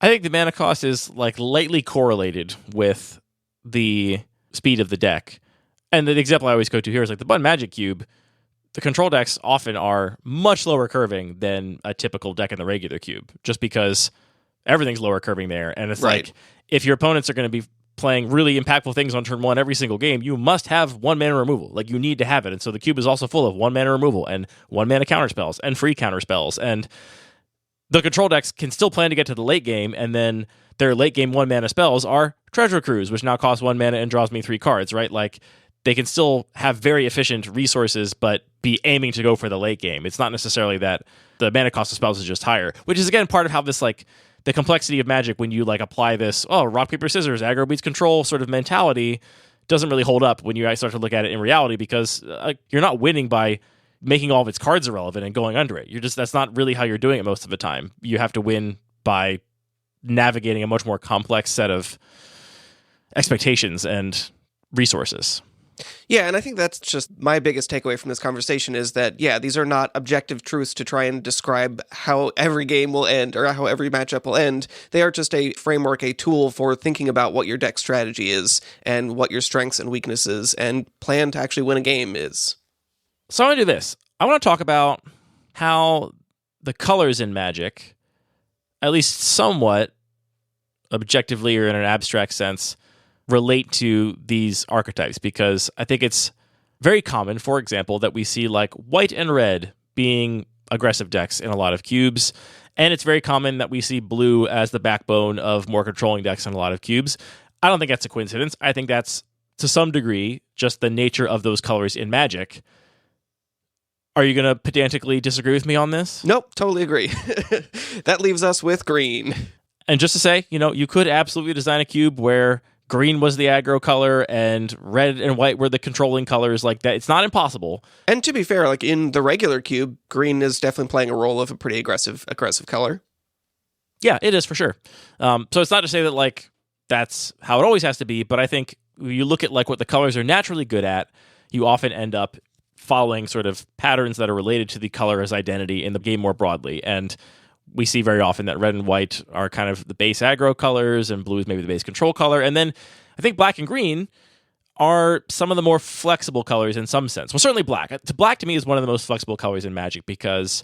I think the mana cost is like lightly correlated with the speed of the deck. And the example I always go to here is like the Bun Magic Cube. The control decks often are much lower curving than a typical deck in the regular cube, just because everything's lower curving there. And it's Right. like, if your opponents are going to be playing really impactful things on turn 1 every single game, you must have 1 mana removal. Like, you need to have it. And so the cube is also full of 1 mana removal and 1 mana counter spells and free counter spells. And the control decks can still plan to get to the late game, and then their late game 1 mana spells are Treasure Cruise, which now costs 1 mana and draws me 3 cards, right? Like, they can still have very efficient resources, but be aiming to go for the late game. It's not necessarily that the mana cost of spells is just higher, which is, again, part of how this, like, the complexity of Magic, when you like apply this, rock, paper, scissors, aggro beats control sort of mentality, doesn't really hold up when you start to look at it in reality, because you're not winning by making all of its cards irrelevant and going under it. That's not really how you're doing it most of the time. You have to win by navigating a much more complex set of expectations and resources. Yeah, and I think that's just my biggest takeaway from this conversation is that, yeah, these are not objective truths to try and describe how every game will end or how every matchup will end. They are just a framework, a tool for thinking about what your deck strategy is and what your strengths and weaknesses and plan to actually win a game is. So I want to do this. I want to talk about how the colors in Magic, at least somewhat objectively or in an abstract sense, relate to these archetypes, because I think it's very common, for example, that we see like white and red being aggressive decks in a lot of cubes, and it's very common that we see blue as the backbone of more controlling decks in a lot of cubes. I don't think that's a coincidence. I think that's, to some degree, just the nature of those colors in Magic. Are you going to pedantically disagree with me on this? Nope, totally agree. That leaves us with green. And just to say, you could absolutely design a cube where green was the aggro color and red and white were the controlling colors like that. It's not impossible. And to be fair, like in the regular cube, green is definitely playing a role of a pretty aggressive color. Yeah, it is for sure. So it's not to say that like that's how it always has to be, but I think you look at like what the colors are naturally good at, you often end up following sort of patterns that are related to the color as identity in the game more broadly. And we see very often that red and white are kind of the base aggro colors, and blue is maybe the base control color. And then I think black and green are some of the more flexible colors in some sense. Well, certainly black. Black to me is one of the most flexible colors in Magic because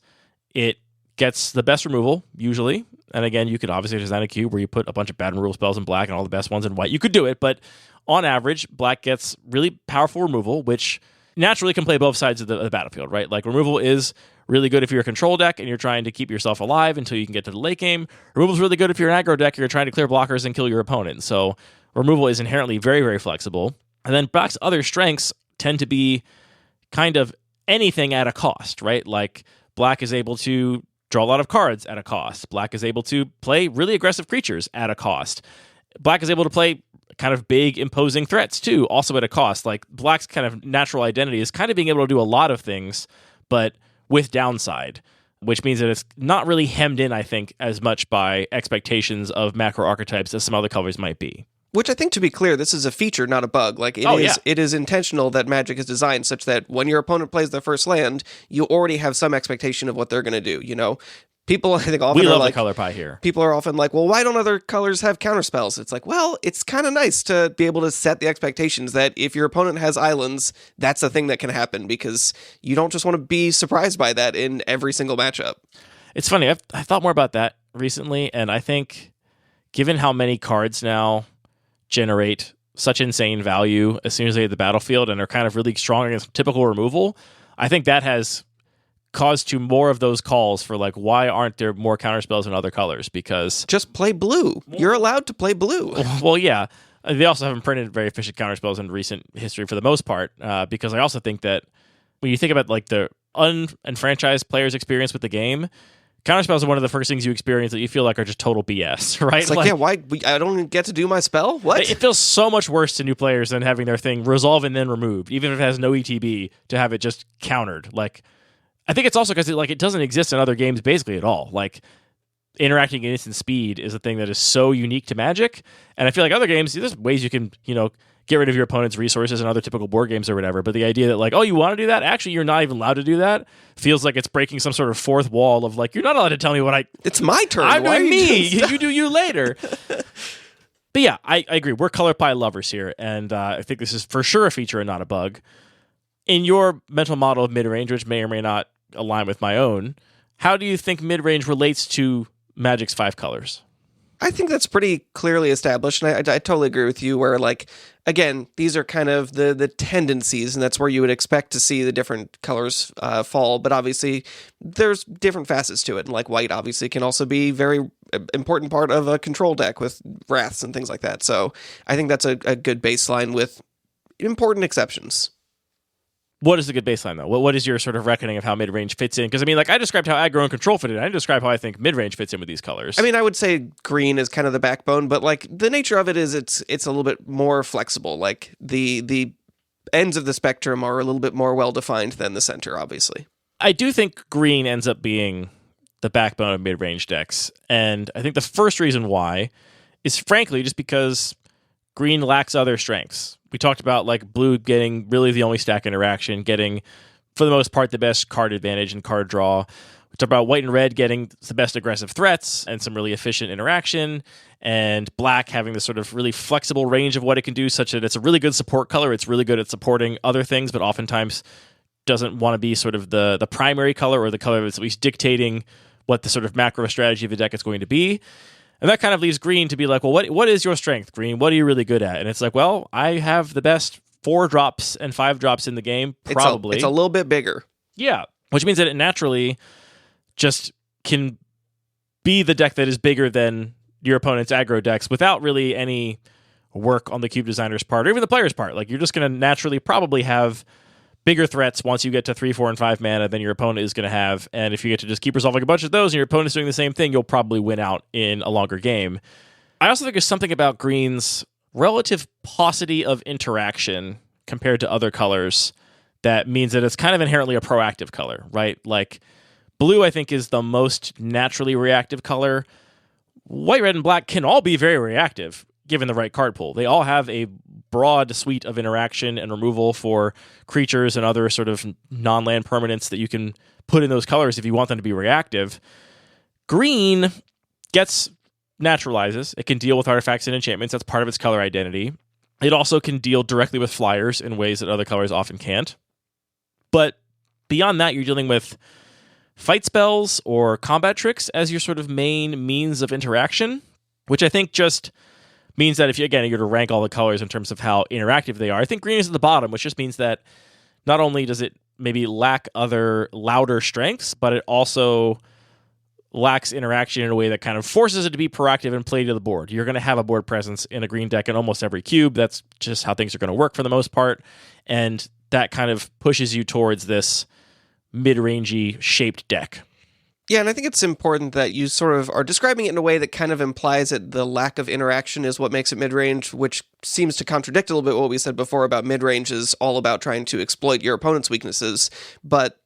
it gets the best removal, usually. And again, you could obviously design a cube where you put a bunch of bad removal spells in black and all the best ones in white. You could do it, but on average, black gets really powerful removal, which naturally can play both sides of the battlefield, right? Like, removal is really good if you're a control deck and you're trying to keep yourself alive until you can get to the late game. Removal is really good if you're an aggro deck and you're trying to clear blockers and kill your opponent. So removal is inherently very, very flexible. And then black's other strengths tend to be kind of anything at a cost, right? Like, black is able to draw a lot of cards at a cost. Black is able to play really aggressive creatures at a cost. Black is able to play kind of big, imposing threats, too, also at a cost. Like, black's kind of natural identity is kind of being able to do a lot of things, but with downside, which means that it's not really hemmed in, I think, as much by expectations of macro archetypes as some other colors might be. Which I think, to be clear, this is a feature, not a bug. Like, it is intentional that Magic is designed such that when your opponent plays their first land, you already have some expectation of what they're going to do, you know? People, I think, often we are love like, the color pie here. People are often like, well, why don't other colors have counterspells? It's like, well, it's kind of nice to be able to set the expectations that if your opponent has islands, that's a thing that can happen, because you don't just want to be surprised by that in every single matchup. It's funny. I've thought more about that recently, and I think given how many cards now generate such insane value as soon as they hit the battlefield and are kind of really strong against typical removal, I think that has caused to more of those calls for like, why aren't there more counterspells in other colors? Because just play blue. You're allowed to play blue. Well, yeah. They also haven't printed very efficient counterspells in recent history for the most part, because I also think that when you think about like the unfranchised players experience with the game, counterspells are one of the first things you experience that you feel like are just total BS, right? It's like yeah, why I don't get to do my spell? What? It feels so much worse to new players than having their thing resolve and then removed, even if it has no ETB, to have it just countered. Like, I think it's also because it doesn't exist in other games basically at all. Like, interacting at instant speed is a thing that is so unique to Magic, and I feel like other games, there's ways you can, get rid of your opponent's resources in other typical board games or whatever, but the idea that like, oh, you want to do that? Actually, you're not even allowed to do that, feels like it's breaking some sort of fourth wall of like, you're not allowed to tell me what It's my turn. I'm Why doing are me. you You do you later. But yeah, I agree. We're color pie lovers here, and I think this is for sure a feature and not a bug. In your mental model of mid-range, which may or may not align with my own, how do you think mid-range relates to Magic's 5 colors? I think that's pretty clearly established, and I totally agree with you where, like, again, these are kind of the tendencies, and that's where you would expect to see the different colors fall, but obviously there's different facets to it, and like white obviously can also be very important part of a control deck with wraths and things like that, so I think that's a good baseline with important exceptions. What is a good baseline, though? What is your sort of reckoning of how mid-range fits in? Because, I mean, like, I described how aggro and control fit in. I didn't describe how I think mid-range fits in with these colors. I mean, I would say green is kind of the backbone, but, like, the nature of it is it's a little bit more flexible. Like, the ends of the spectrum are a little bit more well-defined than the center, obviously. I do think green ends up being the backbone of mid-range decks. And I think the first reason why is, frankly, just because green lacks other strengths. We talked about like blue getting really the only stack interaction, getting, for the most part, the best card advantage and card draw. We talked about white and red getting the best aggressive threats and some really efficient interaction, and black having this sort of really flexible range of what it can do, such that it's a really good support color. It's really good at supporting other things, but oftentimes doesn't want to be sort of the primary color or the color that's at least dictating what the sort of macro strategy of the deck is going to be. And that kind of leaves green to be like, well, what is your strength, green? What are you really good at? And it's like, well, I have the best 4 drops and 5 drops in the game, probably. It's a little bit bigger. Yeah, which means that it naturally just can be the deck that is bigger than your opponent's aggro decks without really any work on the cube designer's part or even the player's part. Like, you're just going to naturally probably have bigger threats once you get to 3, 4, and 5 mana than your opponent is going to have. And if you get to just keep resolving a bunch of those and your opponent's doing the same thing, you'll probably win out in a longer game. I also think there's something about green's relative paucity of interaction compared to other colors that means that it's kind of inherently a proactive color, right? Like, blue, I think, is the most naturally reactive color. White, red, and black can all be very reactive given the right card pool. They all have a broad suite of interaction and removal for creatures and other sort of non-land permanents that you can put in those colors if you want them to be reactive. Green naturalizes. It can deal with artifacts and enchantments. That's part of its color identity. It also can deal directly with flyers in ways that other colors often can't. But beyond that, you're dealing with fight spells or combat tricks as your sort of main means of interaction, which I think just means that if you, again, you're to rank all the colors in terms of how interactive they are, I think green is at the bottom, which just means that not only does it maybe lack other louder strengths, but it also lacks interaction in a way that kind of forces it to be proactive and play to the board. You're going to have a board presence in a green deck in almost every cube. That's just how things are going to work for the most part. And that kind of pushes you towards this mid-rangey shaped deck. Yeah, and I think it's important that you sort of are describing it in a way that kind of implies that the lack of interaction is what makes it mid-range, which seems to contradict a little bit what we said before about mid-range is all about trying to exploit your opponent's weaknesses. But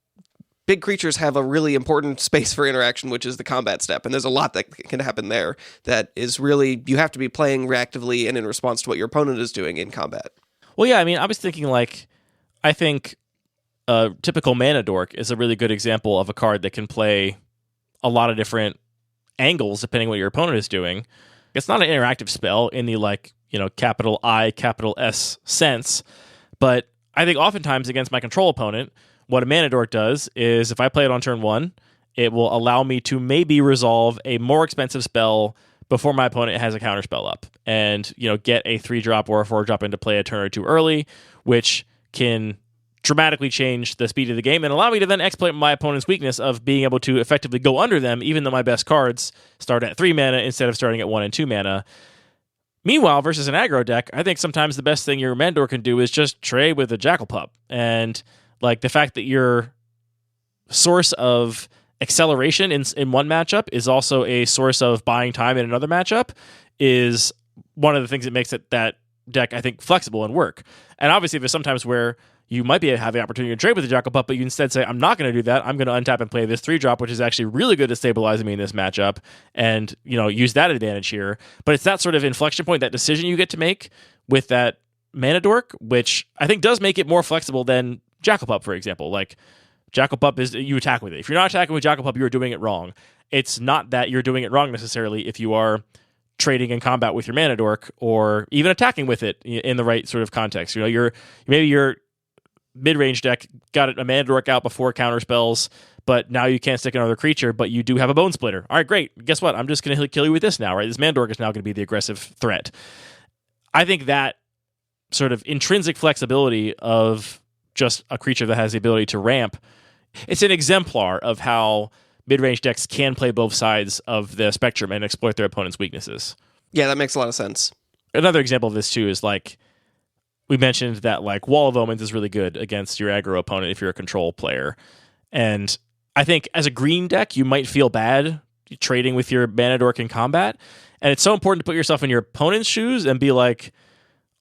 big creatures have a really important space for interaction, which is the combat step. And there's a lot that can happen there that is really, you have to be playing reactively and in response to what your opponent is doing in combat. Well, yeah, I mean, I was thinking I think a typical Mana Dork is a really good example of a card that can play a lot of different angles depending what your opponent is doing. It's not an interactive spell in the capital I, capital S sense, but I think oftentimes against my control opponent, what a Mana Dork does is if I play it on turn 1, it will allow me to maybe resolve a more expensive spell before my opponent has a counterspell up and, get a 3-drop or a 4-drop into play a turn or two early, which can dramatically change the speed of the game and allow me to then exploit my opponent's weakness of being able to effectively go under them, even though my best cards start at 3 mana instead of starting at 1 and 2 mana. Meanwhile, versus an aggro deck, I think sometimes the best thing your Mandor can do is just trade with a Jackal Pup. And the fact that you're source of acceleration in one matchup is also a source of buying time in another matchup is one of the things that makes that deck, I think, flexible and work. And obviously, there's sometimes where you might be having the opportunity to trade with the Jackal Pup, but you instead say, I'm not going to do that. I'm going to untap and play this 3-drop, which is actually really good at stabilizing me in this matchup, and use that advantage here. But it's that sort of inflection point, that decision you get to make with that mana dork, which I think does make it more flexible than Jackal Pup, for example. Like, Jackal Pup is you attack with it. If you're not attacking with Jackal Pup, you're doing it wrong. It's not that you're doing it wrong necessarily if you are trading in combat with your mana dork or even attacking with it in the right sort of context. Maybe your mid-range deck got a mana dork out before counter spells, but now you can't stick another creature, but you do have a bone splitter. All right, great. Guess what? I'm just going to kill you with this now, right? This mana dork is now going to be the aggressive threat. I think that sort of intrinsic flexibility of just a creature that has the ability to ramp, it's an exemplar of how mid-range decks can play both sides of the spectrum and exploit their opponent's weaknesses. Yeah, that makes a lot of sense. Another example of this too is like we mentioned that like Wall of Omens is really good against your aggro opponent if you're a control player. And I think as a green deck, you might feel bad trading with your mana dork in combat. And it's so important to put yourself in your opponent's shoes and be like,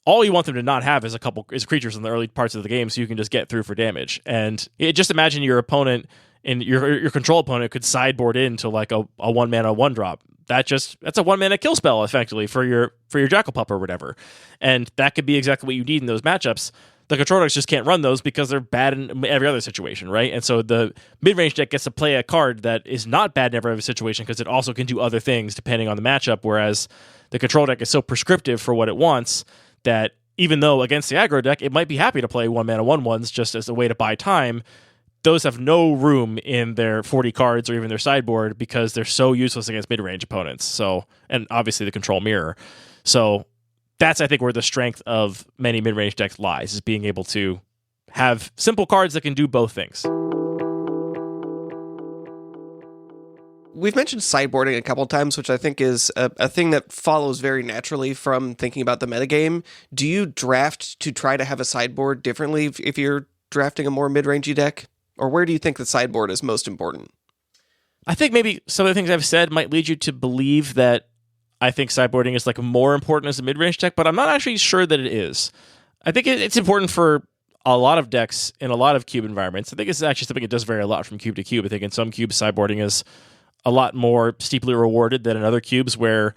all you want them to not have is creatures in the early parts of the game so you can just get through for damage. And just imagine your opponent and your control opponent could sideboard into like a 1-mana 1-drop. That's a 1-mana kill spell effectively for your Jackal Pup or whatever. And that could be exactly what you need in those matchups. The control decks just can't run those because they're bad in every other situation, right? And so the mid-range deck gets to play a card that is not bad in every other situation because it also can do other things depending on the matchup, whereas the control deck is so prescriptive for what it wants that even though against the aggro deck, it might be happy to play 1-mana 1/1s just as a way to buy time, those have no room in their 40 cards or even their sideboard because they're so useless against mid-range opponents. So, and obviously the control mirror. So that's, I think, where the strength of many mid-range decks lies, is being able to have simple cards that can do both things. We've mentioned sideboarding a couple times, which I think is a thing that follows very naturally from thinking about the metagame. Do you draft to try to have a sideboard differently if you're drafting a more mid-rangey deck? Or where do you think the sideboard is most important? I think maybe some of the things I've said might lead you to believe that I think sideboarding is like more important as a mid-range deck, but I'm not actually sure that it is. I think it's important for a lot of decks in a lot of cube environments. I think it's actually something that does vary a lot from cube to cube. I think in some cubes, sideboarding is a lot more steeply rewarded than in other cubes where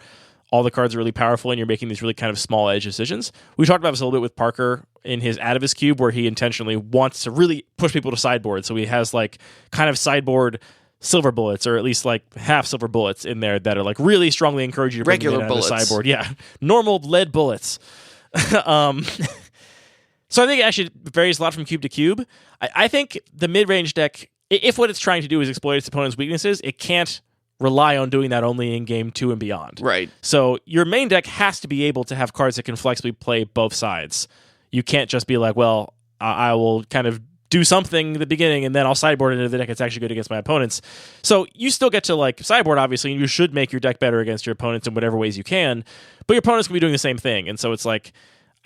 all the cards are really powerful and you're making these really kind of small edge decisions. We talked about this a little bit with Parker in his Atavis cube where he intentionally wants to really push people to sideboard. So he has like kind of sideboard silver bullets, or at least like half silver bullets in there that are like really strongly encourage you to bring regular them in bullets. on the sideboard. Yeah, normal lead bullets. So I think it actually varies a lot from cube to cube. I think the mid-range deck, if what it's trying to do is exploit its opponent's weaknesses, it can't rely on doing that only in game 2 and beyond. Right. So your main deck has to be able to have cards that can flexibly play both sides. You can't just be like, well, I will kind of do something in the beginning and then I'll sideboard into the deck that's actually good against my opponents. So you still get to like sideboard, obviously, and you should make your deck better against your opponents in whatever ways you can, but your opponents can be doing the same thing. And so it's like,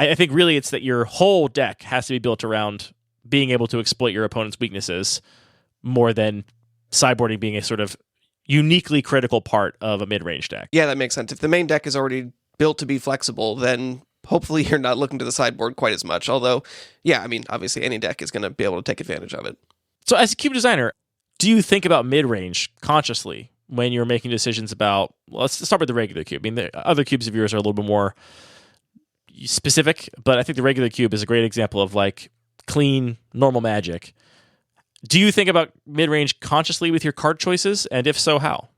I think really it's that your whole deck has to be built around being able to exploit your opponent's weaknesses more than sideboarding being a sort of uniquely critical part of a mid-range deck. Yeah, that makes sense. If the main deck is already built to be flexible, then hopefully you're not looking to the sideboard quite as much. Although, yeah, I mean, obviously any deck is going to be able to take advantage of it. So as a cube designer, do you think about mid-range consciously when you're making decisions about, well, let's start with the regular cube. I mean, the other cubes of yours are a little bit more specific, but I think the regular cube is a great example of like clean, normal magic. Do you think about mid-range consciously with your card choices? And if so, how?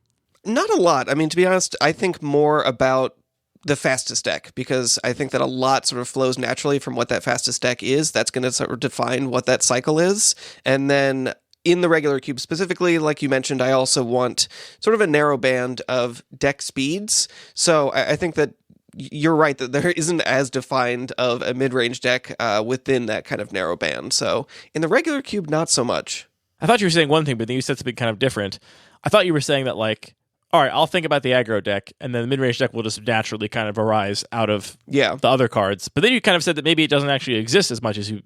Not a lot. I mean, to be honest, I think more about the fastest deck, because I think that a lot sort of flows naturally from what that fastest deck is. That's going to sort of define what that cycle is. And then in the regular cube specifically, like you mentioned, I also want sort of a narrow band of deck speeds. So I think that you're right that there isn't as defined of a mid-range deck within that kind of narrow band. So in the regular cube, not so much. I thought you were saying one thing, but then you said something kind of different. I thought you were saying that like, all right, I'll think about the aggro deck, and then the mid-range deck will just naturally kind of arise out of the other cards. But then you kind of said that maybe it doesn't actually exist as much as you...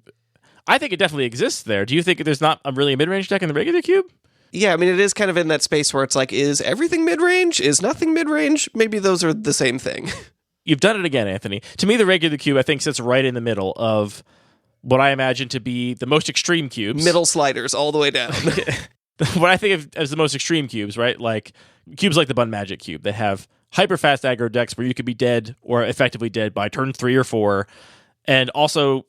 I think it definitely exists there. Do you think there's not really a mid-range deck in the regular cube? Yeah, I mean, it is kind of in that space where it's like, is everything mid-range? Is nothing mid-range? Maybe those are the same thing. You've done it again, Anthony. To me, the regular cube, I think, sits right in the middle of what I imagine to be the most extreme cubes. Middle sliders all the way down. What I think of as the most extreme cubes, right? Like cubes like the Bun Magic Cube that have hyper-fast aggro decks where you could be dead or effectively dead by turn 3 or 4. And also,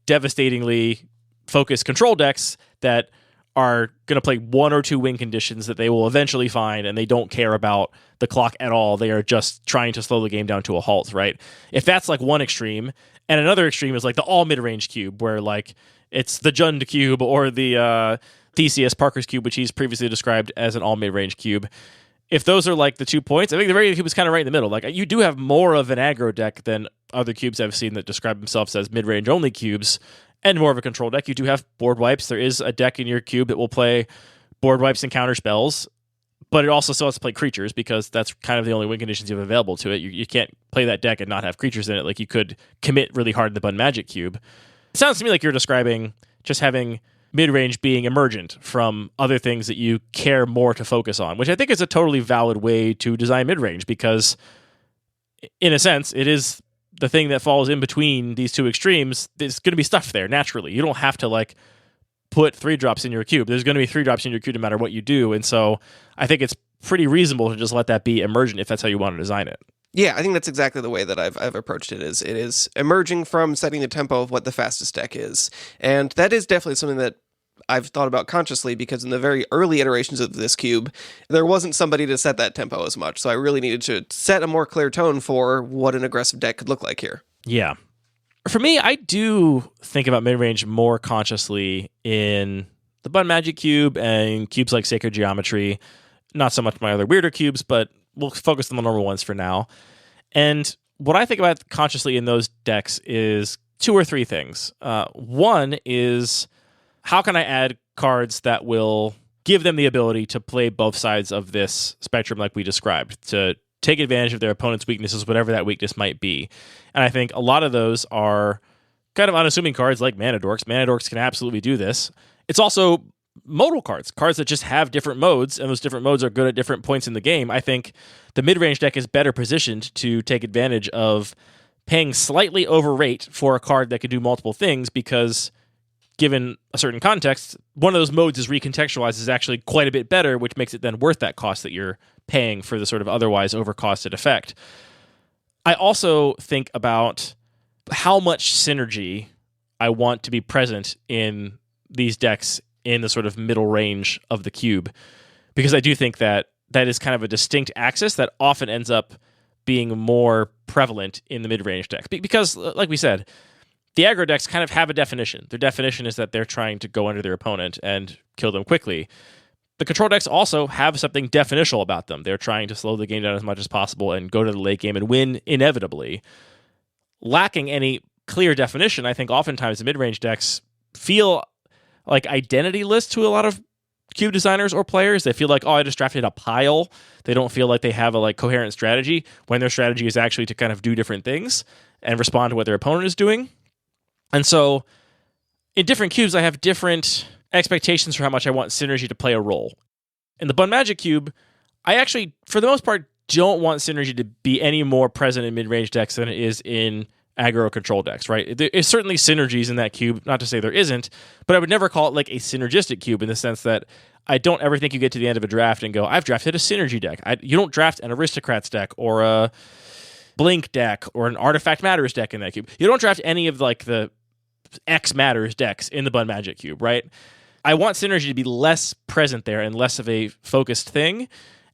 devastatingly focused control decks that are going to play 1 or 2 win conditions that they will eventually find, and they don't care about the clock at all. They are just trying to slow the game down to a halt, right? If that's like one extreme, and another extreme is like the all mid-range cube, where like it's the Jund cube or the Theseus Parker's cube, which he's previously described as an all mid-range cube. If those are like the 2 points, I think the regular cube is kind of right in the middle. Like you do have more of an aggro deck than other cubes I've seen that describe themselves as mid-range only cubes, and more of a control deck. You do have board wipes. There is a deck in your cube that will play board wipes and counter spells, but it also still has to play creatures because that's kind of the only win conditions you have available to it. You can't play that deck and not have creatures in it like you could commit really hard in the Bun Magic Cube. It sounds to me like you're describing just having mid-range being emergent from other things that you care more to focus on, which I think is a totally valid way to design mid-range because, in a sense, it is the thing that falls in between these two extremes. There's going to be stuff there naturally. You don't have to like put 3-drops in your cube. There's going to be 3-drops in your cube no matter what you do. And so I think it's pretty reasonable to just let that be emergent if that's how you want to design it. Yeah, I think that's exactly the way that I've approached it. It is emerging from setting the tempo of what the fastest deck is. And that is definitely something that I've thought about consciously because in the very early iterations of this cube, there wasn't somebody to set that tempo as much. So I really needed to set a more clear tone for what an aggressive deck could look like here. Yeah. For me, I do think about mid-range more consciously in the Bun Magic Cube and cubes like Sacred Geometry. Not so much my other weirder cubes, but we'll focus on the normal ones for now. And what I think about consciously in those decks is 2 or 3 things. One is, how can I add cards that will give them the ability to play both sides of this spectrum like we described, to take advantage of their opponent's weaknesses, whatever that weakness might be. And I think a lot of those are kind of unassuming cards like Mana Dorks. Mana Dorks can absolutely do this. It's also modal cards that just have different modes, and those different modes are good at different points in the game. I think the mid-range deck is better positioned to take advantage of paying slightly over rate for a card that can do multiple things because, given a certain context, one of those modes is recontextualized is actually quite a bit better, which makes it then worth that cost that you're paying for the sort of otherwise overcosted effect. I also think about how much synergy I want to be present in these decks in the sort of middle range of the cube, because I do think that that is kind of a distinct axis that often ends up being more prevalent in the mid-range decks. Because, like we said, the aggro decks kind of have a definition. Their definition is that they're trying to go under their opponent and kill them quickly. The control decks also have something definitional about them. They're trying to slow the game down as much as possible and go to the late game and win inevitably. Lacking any clear definition, I think oftentimes the mid-range decks feel like identityless to a lot of cube designers or players. They feel like, oh, I just drafted a pile. They don't feel like they have a like coherent strategy when their strategy is actually to kind of do different things and respond to what their opponent is doing. And so in different cubes, I have different expectations for how much I want synergy to play a role. In the Bun Magic Cube, I actually, for the most part, don't want synergy to be any more present in mid-range decks than it is in aggro control decks, right? There is certainly synergies in that cube, not to say there isn't, but I would never call it like a synergistic cube in the sense that I don't ever think you get to the end of a draft and go, I've drafted a synergy deck. You don't draft an Aristocrats deck or a Blink deck or an Artifact Matters deck in that cube. You don't draft any of like the X Matters decks in the Bun Magic Cube, right? I want synergy to be less present there and less of a focused thing,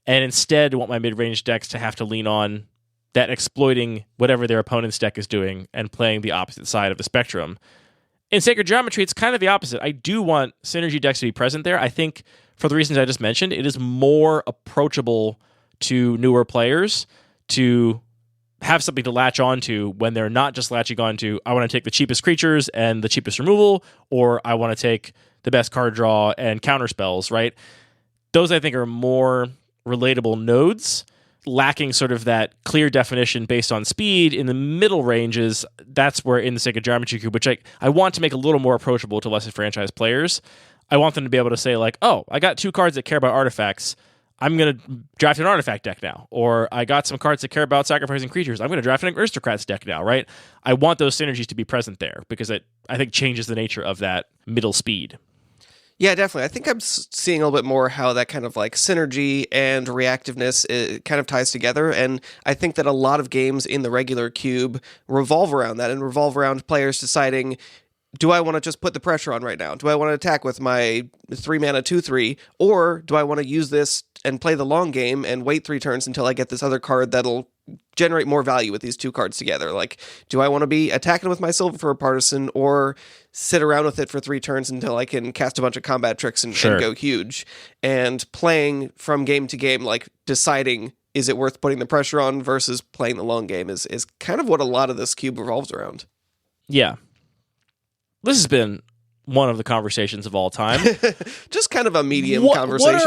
and instead want my mid-range decks to have to lean on that exploiting whatever their opponent's deck is doing and playing the opposite side of the spectrum. In Sacred Geometry, it's kind of the opposite. I do want synergy decks to be present there. I think, for the reasons I just mentioned, it is more approachable to newer players to have something to latch onto when they're not just latching onto, I want to take the cheapest creatures and the cheapest removal, or I want to take the best card draw and counter spells, right? Those, I think, are more relatable nodes lacking sort of that clear definition based on speed. In the middle ranges, that's where in the Sega Geometry Cube, which I want to make a little more approachable to less franchise players, I want them to be able to say like, oh, I got 2 cards that care about artifacts. I'm going to draft an artifact deck now. Or I got some cards that care about sacrificing creatures. I'm going to draft an aristocrats deck now, right? I want those synergies to be present there because it, I think, changes the nature of that middle speed. Yeah, definitely. I think I'm seeing a little bit more how that kind of like synergy and reactiveness kind of ties together. And I think that a lot of games in the regular cube revolve around that and revolve around players deciding, do I want to just put the pressure on right now? Do I want to attack with my 3 mana 2/3? Or do I want to use this and play the long game and wait 3 turns until I get this other card that'll generate more value with these 2 cards together? Like, do I want to be attacking with my Silver Fur Partisan or sit around with it for 3 turns until I can cast a bunch of combat tricks and go huge? And playing from game to game, like deciding, is it worth putting the pressure on versus playing the long game is kind of what a lot of this cube revolves around. Yeah. This has been one of the conversations of all time. Just kind of a medium conversation.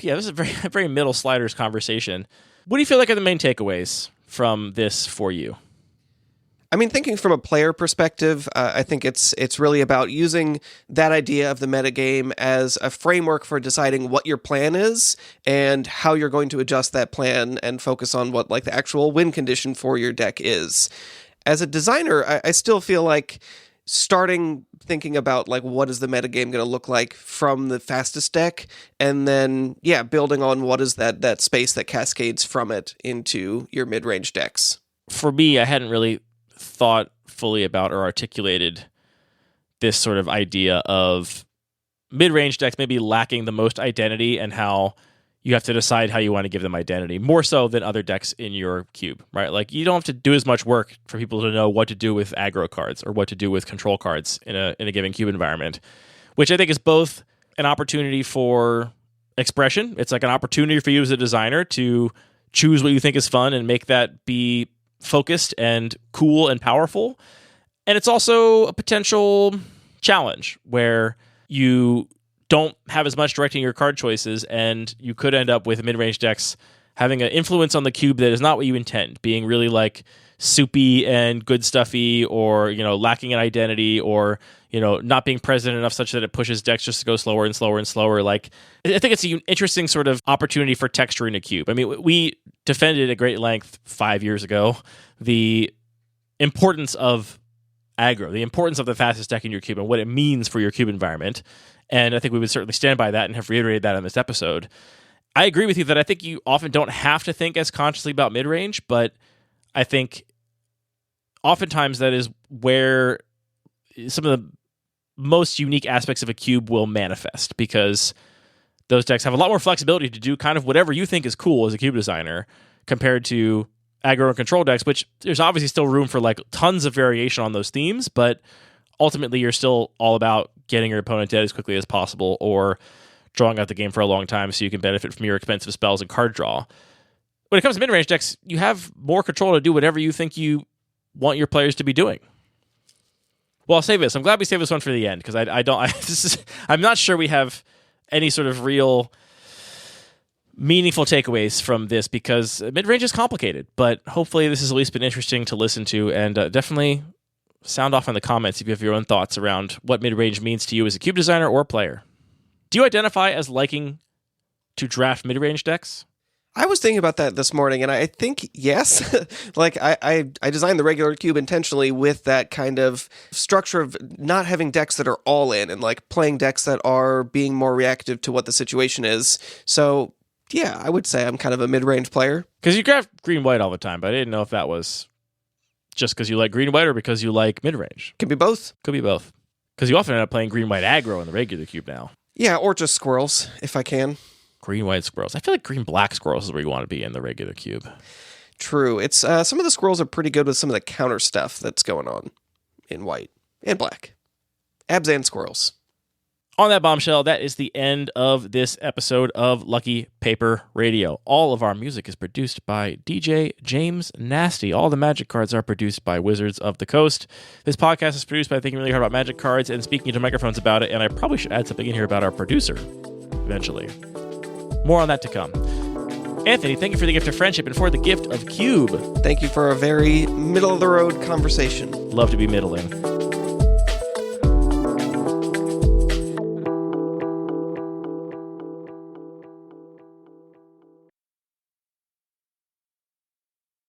This is a very middle sliders conversation. What do you feel like are the main takeaways from this for you? I mean, thinking from a player perspective, I think it's really about using that idea of the metagame as a framework for deciding what your plan is and how you're going to adjust that plan and focus on what like the actual win condition for your deck is. As a designer, I still feel like starting thinking about like what is the metagame going to look like from the fastest deck, and then building on what is that space that cascades from it into your mid-range decks. For me, I hadn't really thought fully about or articulated this sort of idea of mid-range decks maybe lacking the most identity and how you have to decide how you want to give them identity, more so than other decks in your cube, right? Like, you don't have to do as much work for people to know what to do with aggro cards or what to do with control cards in a given cube environment, which I think is both an opportunity for expression. It's like an opportunity for you as a designer to choose what you think is fun and make that be focused and cool and powerful. And it's also a potential challenge where you don't have as much directing your card choices, and you could end up with mid-range decks having an influence on the cube that is not what you intend, being really like soupy and good stuffy, or, you know, lacking an identity, or, you know, not being present enough such that it pushes decks just to go slower and slower and slower. Like, I think it's an interesting sort of opportunity for texturing a cube. I mean, we defended at great length 5 years ago the importance of aggro, the importance of the fastest deck in your cube and what it means for your cube environment. And I think we would certainly stand by that and have reiterated that in this episode. I agree with you that I think you often don't have to think as consciously about mid-range, but I think oftentimes that is where some of the most unique aspects of a cube will manifest, because those decks have a lot more flexibility to do kind of whatever you think is cool as a cube designer compared to aggro and control decks, which there's obviously still room for like tons of variation on those themes, but ultimately you're still all about getting your opponent dead as quickly as possible or drawing out the game for a long time so you can benefit from your expensive spells and card draw. When it comes to mid-range decks, you have more control to do whatever you think you want your players to be doing. Well, I'll save this. I'm glad we saved this one for the end, because I'm not sure we have any sort of real meaningful takeaways from this, because mid-range is complicated, but hopefully this has at least been interesting to listen to, and definitely sound off in the comments if you have your own thoughts around what mid-range means to you as a cube designer or player. Do you identify as liking to draft mid-range decks? I was thinking about that this morning, and I think yes. Like, I designed the regular cube intentionally with that kind of structure of not having decks that are all in, and like playing decks that are being more reactive to what the situation is. So yeah, I would say I'm kind of a mid-range player. Because you draft green-white all the time, but I didn't know if that was just because you like green-white or because you like mid-range. Could be both. Could be both. Because you often end up playing green-white aggro in the regular cube now. Yeah, or just squirrels, if I can. Green-white squirrels. I feel like green-black squirrels is where you want to be in the regular cube. True. It's some of the squirrels are pretty good with some of the counter stuff that's going on in white and black. Abs and squirrels. On that bombshell, that is the end of this episode of Lucky Paper Radio. All of our music is produced by DJ James Nasty. All the Magic cards are produced by Wizards of the Coast. This podcast is produced by thinking really hard about Magic cards and speaking into microphones about it, and I probably should add something in here about our producer eventually. More on that to come. Anthony, thank you for the gift of friendship and for the gift of Cube. Thank you for a very middle of the road conversation. Love to be middling.